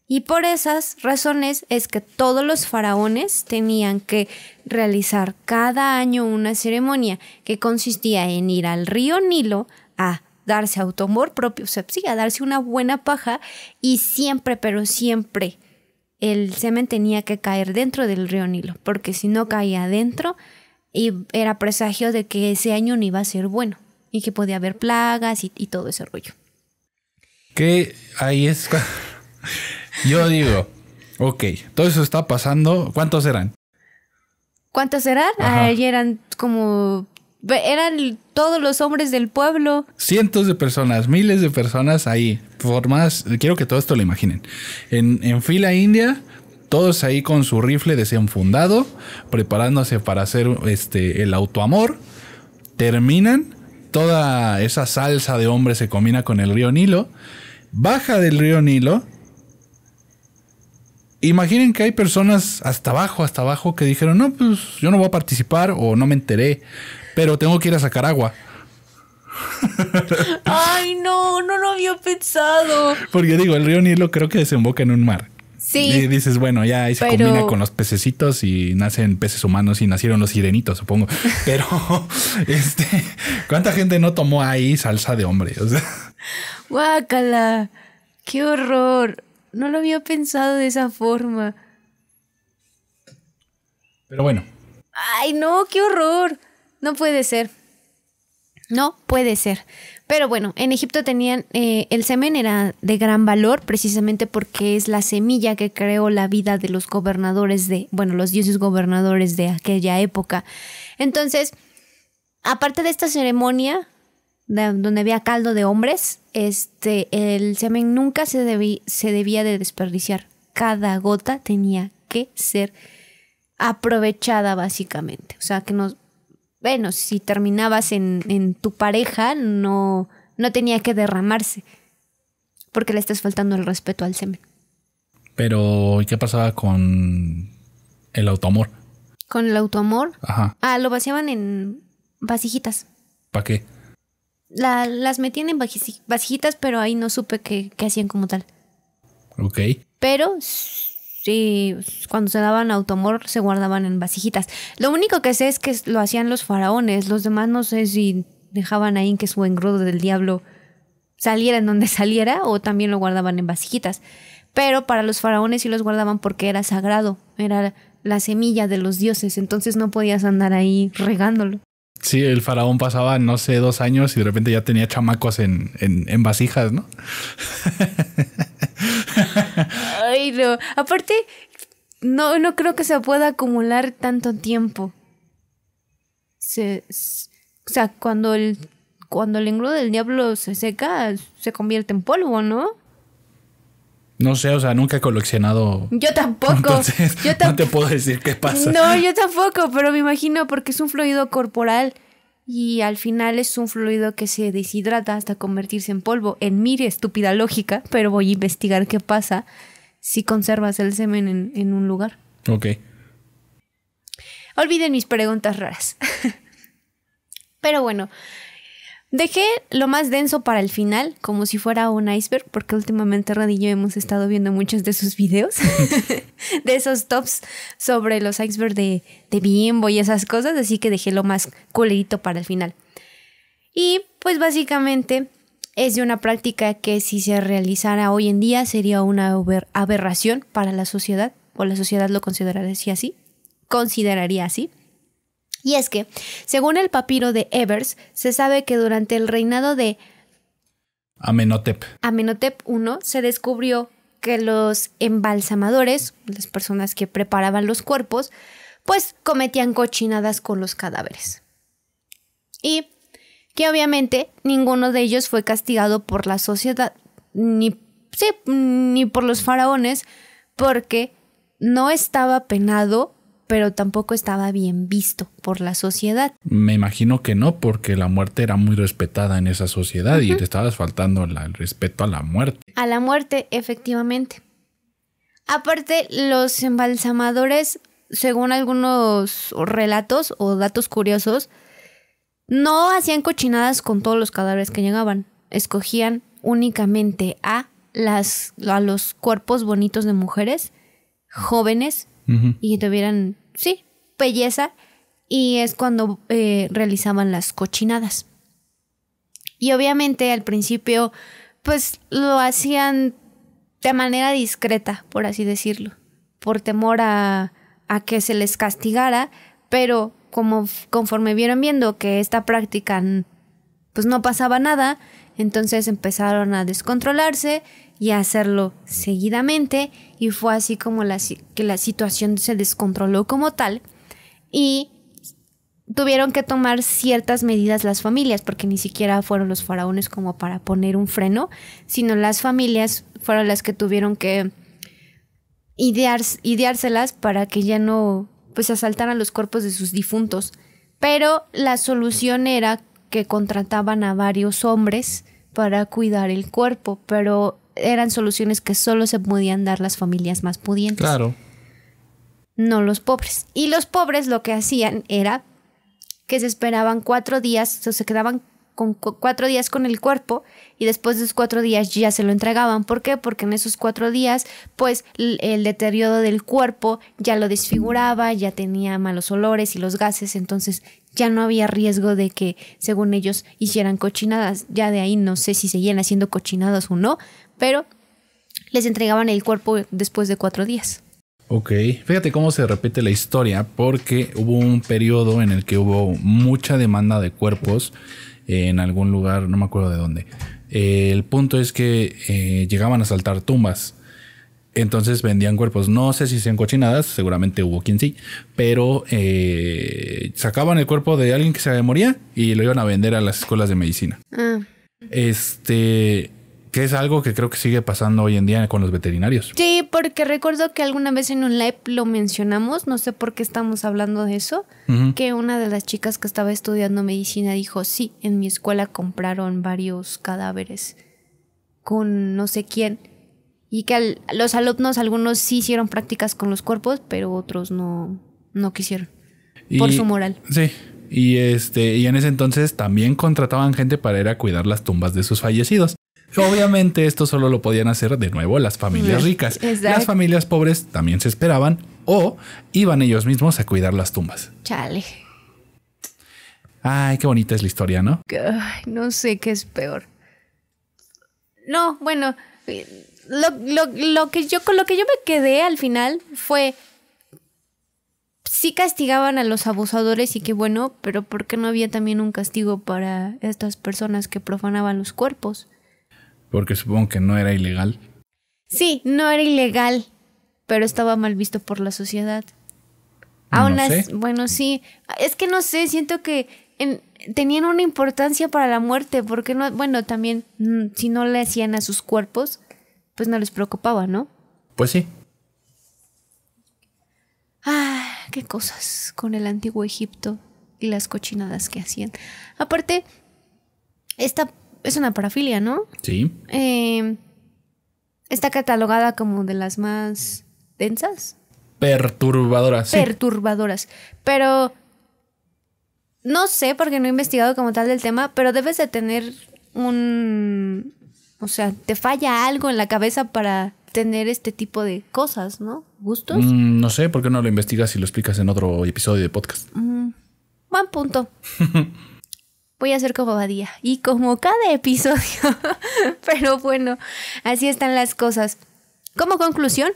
Y por esas razones es que todos los faraones tenían que realizar cada año una ceremonia que consistía en ir al río Nilo a darse autoamor propio, o sea, sí, a darse una buena paja y siempre, pero siempre el semen tenía que caer dentro del río Nilo, porque si no caía adentro era presagio de que ese año no iba a ser bueno y que podía haber plagas y todo ese rollo. Que ahí es... Yo digo, ok, todo eso está pasando, ¿cuántos eran? ¿Cuántos eran? Eran todos los hombres del pueblo. Cientos de personas, miles de personas ahí, formadas. Quiero que todo esto lo imaginen. En fila india, todos ahí con su rifle desenfundado, preparándose para hacer el autoamor. Terminan, toda esa salsa de hombres se combina con el río Nilo. Baja del río Nilo. Imaginen que hay personas hasta abajo que dijeron, no, pues yo no voy a participar o no me enteré, pero tengo que ir a sacar agua. Ay, no lo había pensado. Porque digo, el río Nilo creo que desemboca en un mar. Sí. Y dices, bueno, ya ahí se combina con los pececitos y nacen peces humanos y nacieron los sirenitos, supongo. Pero, ¿cuánta gente no tomó ahí salsa de hombre? O sea, ¡Guácala! ¡Qué horror! No lo había pensado de esa forma. Pero bueno. ¡Ay, no! ¡Qué horror! No puede ser. No puede ser. Pero bueno, en Egipto tenían... el semen era de gran valor precisamente porque es la semilla que creó la vida de los gobernadores los dioses gobernadores de aquella época. Entonces, aparte de esta ceremonia donde había caldo de hombres, el semen nunca se debía de desperdiciar. Cada gota tenía que ser aprovechada básicamente. O sea, que si terminabas en tu pareja, no tenía que derramarse, porque le estás faltando el respeto al semen. Pero, ¿y qué pasaba con el autoamor? ¿Con el autoamor? Ajá. Lo vaciaban en vasijitas. ¿Para qué? Las metían en vasijitas, pero ahí no supe qué hacían como tal. Ok. Pero sí, cuando se daban autoamor se guardaban en vasijitas. Lo único que sé es que lo hacían los faraones. Los demás no sé si dejaban ahí que su engrudo del diablo saliera en donde saliera o también lo guardaban en vasijitas. Pero para los faraones sí los guardaban porque era sagrado. Era la semilla de los dioses. Entonces no podías andar ahí regándolo. Sí, el faraón pasaba, no sé, 2 años y de repente ya tenía chamacos en vasijas, ¿no? Ay, no. Aparte, no creo que se pueda acumular tanto tiempo. O sea, cuando el engrudo del diablo se seca, se convierte en polvo, ¿no? No sé, o sea, nunca he coleccionado. Yo tampoco. Entonces, no te puedo decir qué pasa. No, yo tampoco, pero me imagino porque es un fluido corporal y al final es un fluido que se deshidrata hasta convertirse en polvo. En mi estúpida lógica, pero voy a investigar qué pasa si conservas el semen en un lugar. Ok. Olviden mis preguntas raras. Pero bueno, dejé lo más denso para el final, como si fuera un iceberg, porque últimamente Rad y yo hemos estado viendo muchos de sus videos, de esos tops sobre los icebergs de Bimbo y esas cosas, así que dejé lo más culerito para el final. Y pues básicamente es de una práctica que si se realizara hoy en día sería una aberración para la sociedad, o la sociedad lo consideraría así. Y es que, según el papiro de Ebers, se sabe que durante el reinado de Amenhotep I se descubrió que los embalsamadores, las personas que preparaban los cuerpos, pues cometían cochinadas con los cadáveres. Y que obviamente ninguno de ellos fue castigado por la sociedad, ni por los faraones, porque no estaba penado, pero tampoco estaba bien visto por la sociedad. Me imagino que no, porque la muerte era muy respetada en esa sociedad. Uh-huh. Y te estabas faltando el respeto a la muerte. A la muerte, efectivamente. Aparte, los embalsamadores, según algunos relatos o datos curiosos, no hacían cochinadas con todos los cadáveres que llegaban. Escogían únicamente a los cuerpos bonitos de mujeres jóvenes, uh-huh, y que tuvieran, belleza, y es cuando realizaban las cochinadas. Y obviamente al principio pues lo hacían de manera discreta, por así decirlo, por temor a que se les castigara, pero conforme viendo que esta práctica pues no pasaba nada, entonces empezaron a descontrolarse y a hacerlo seguidamente, y fue así como que la situación se descontroló como tal, y tuvieron que tomar ciertas medidas las familias, porque ni siquiera fueron los faraones como para poner un freno, sino las familias fueron las que tuvieron que ideárselas para que ya no pues asaltaran los cuerpos de sus difuntos. Pero la solución era que contrataban a varios hombres para cuidar el cuerpo, pero eran soluciones que solo se podían dar las familias más pudientes. Claro. No los pobres. Y los pobres lo que hacían era que se esperaban 4 días, o se quedaban con 4 días con el cuerpo y después de esos 4 días ya se lo entregaban. ¿Por qué? Porque en esos 4 días pues el deterioro del cuerpo ya lo desfiguraba, ya tenía malos olores y los gases, entonces ya no había riesgo de que según ellos hicieran cochinadas. Ya de ahí no sé si seguían haciendo cochinadas o no, pero les entregaban el cuerpo después de 4 días. Ok, fíjate cómo se repite la historia, porque hubo un periodo en el que hubo mucha demanda de cuerpos en algún lugar, no me acuerdo de dónde. El punto es que llegaban a asaltar tumbas, entonces vendían cuerpos. No sé si sean cochinadas, seguramente hubo quien sí, pero sacaban el cuerpo de alguien que se moría y lo iban a vender a las escuelas de medicina. Que es algo que creo que sigue pasando hoy en día con los veterinarios. Sí, porque recuerdo que alguna vez en un live lo mencionamos, no sé por qué estamos hablando de eso, que una de las chicas que estaba estudiando medicina dijo, sí, en mi escuela compraron varios cadáveres con no sé quién, y que los alumnos, algunos sí hicieron prácticas con los cuerpos, pero otros no quisieron, por su moral. Sí, y en ese entonces también contrataban gente para ir a cuidar las tumbas de sus fallecidos. Obviamente esto solo lo podían hacer de nuevo las familias ricas. Exacto. Las familias pobres también se esperaban o iban ellos mismos a cuidar las tumbas. Chale. Ay, qué bonita es la historia, ¿no? Ay, no sé qué es peor. No, bueno, con lo que yo me quedé al final fue, sí castigaban a los abusadores y qué bueno, pero ¿por qué no había también un castigo para estas personas que profanaban los cuerpos? Porque supongo que no era ilegal. Sí, no era ilegal, pero estaba mal visto por la sociedad. Aún así, bueno, sí. Es que no sé, siento que tenían una importancia para la muerte, porque no, bueno, también si no le hacían a sus cuerpos, pues no les preocupaba, ¿no? Pues sí. Ah, qué cosas con el antiguo Egipto y las cochinadas que hacían. Aparte, esta es una parafilia, ¿no? Sí. Está catalogada como de las más densas. Perturbadoras. Sí. Perturbadoras. Pero no sé, porque no he investigado como tal del tema, pero debes de tener o sea, te falla algo en la cabeza para tener este tipo de cosas, ¿no? ¿Gustos? No sé, ¿por qué no lo investigas y lo explicas en otro episodio de podcast? Buen punto. Voy a hacer como Badía. Y como cada episodio. Pero bueno, así están las cosas. Como conclusión,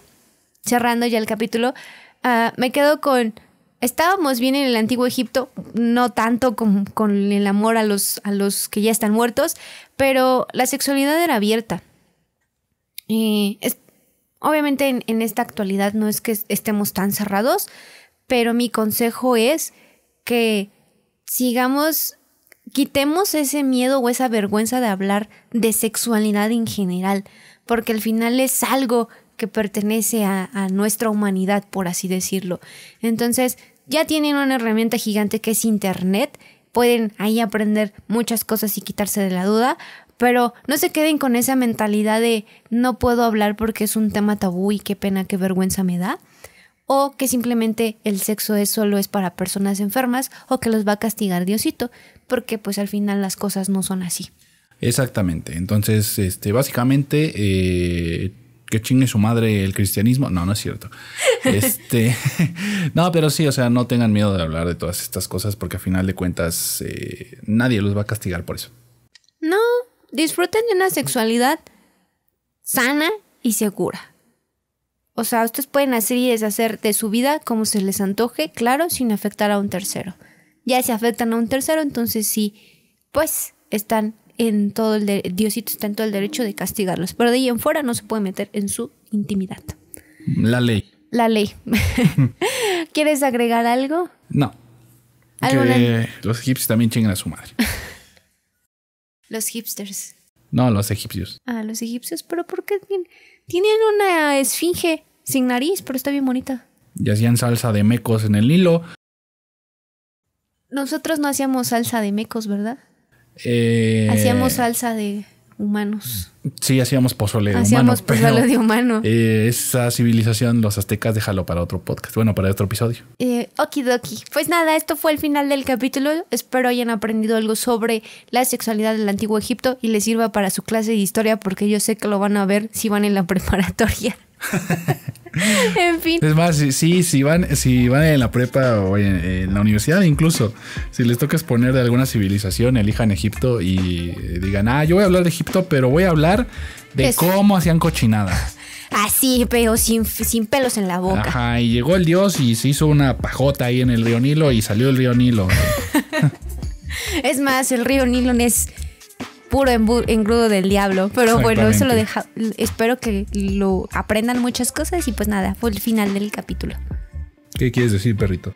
cerrando ya el capítulo, me quedo con... Estábamos bien en el antiguo Egipto, no tanto con el amor a los que ya están muertos, pero la sexualidad era abierta. Obviamente en esta actualidad no es que estemos tan cerrados, pero mi consejo es que quitemos ese miedo o esa vergüenza de hablar de sexualidad en general, porque al final es algo que pertenece a nuestra humanidad, por así decirlo. Entonces, ya tienen una herramienta gigante que es Internet, pueden ahí aprender muchas cosas y quitarse de la duda, pero no se queden con esa mentalidad de no puedo hablar porque es un tema tabú y qué pena, qué vergüenza me da. O que simplemente el sexo solo es para personas enfermas o que los va a castigar Diosito, porque pues al final las cosas no son así. Exactamente. Entonces, básicamente, que chingue su madre el cristianismo. No, no es cierto. No, pero sí, o sea, no tengan miedo de hablar de todas estas cosas porque al final de cuentas nadie los va a castigar por eso. No, disfruten de una sexualidad sana y segura. O sea, ustedes pueden hacer y deshacer de su vida como se les antoje, claro, sin afectar a un tercero. Ya si afectan a un tercero, entonces sí, pues están en todo Diosito está en todo el derecho de castigarlos. Pero de ahí en fuera no se puede meter en su intimidad. La ley. La ley. ¿Quieres agregar algo? No. Que los egipcios también chingan a su madre. Los hipsters. No, los egipcios. Ah, los egipcios, pero ¿por qué tienen una esfinge sin nariz? Pero está bien bonita. Y hacían salsa de mecos en el Nilo. Nosotros no hacíamos salsa de mecos, ¿verdad? Hacíamos salsa de humanos. Sí, hacíamos pozole de Hacíamos humano. pozole de humano. Esa civilización, los aztecas, déjalo para otro podcast. Bueno, para otro episodio. Okidoki. Pues nada, esto fue el final del capítulo. Espero hayan aprendido algo sobre la sexualidad del antiguo Egipto y les sirva para su clase de historia, porque yo sé que lo van a ver si van en la preparatoria. En fin. Es más, si van en la prepa o en la universidad, incluso si les toca exponer de alguna civilización, elijan Egipto y digan, yo voy a hablar de Egipto, pero voy a hablar de cómo hacían cochinadas. Así, pero sin pelos en la boca. Ajá, y llegó el dios y se hizo una pajota ahí en el río Nilo y salió el río Nilo. Es más, el río Nilo es puro engrudo del diablo. Pero bueno, eso lo deja. Espero que lo aprendan muchas cosas y pues nada, fue el final del capítulo. ¿Qué quieres decir, perrito?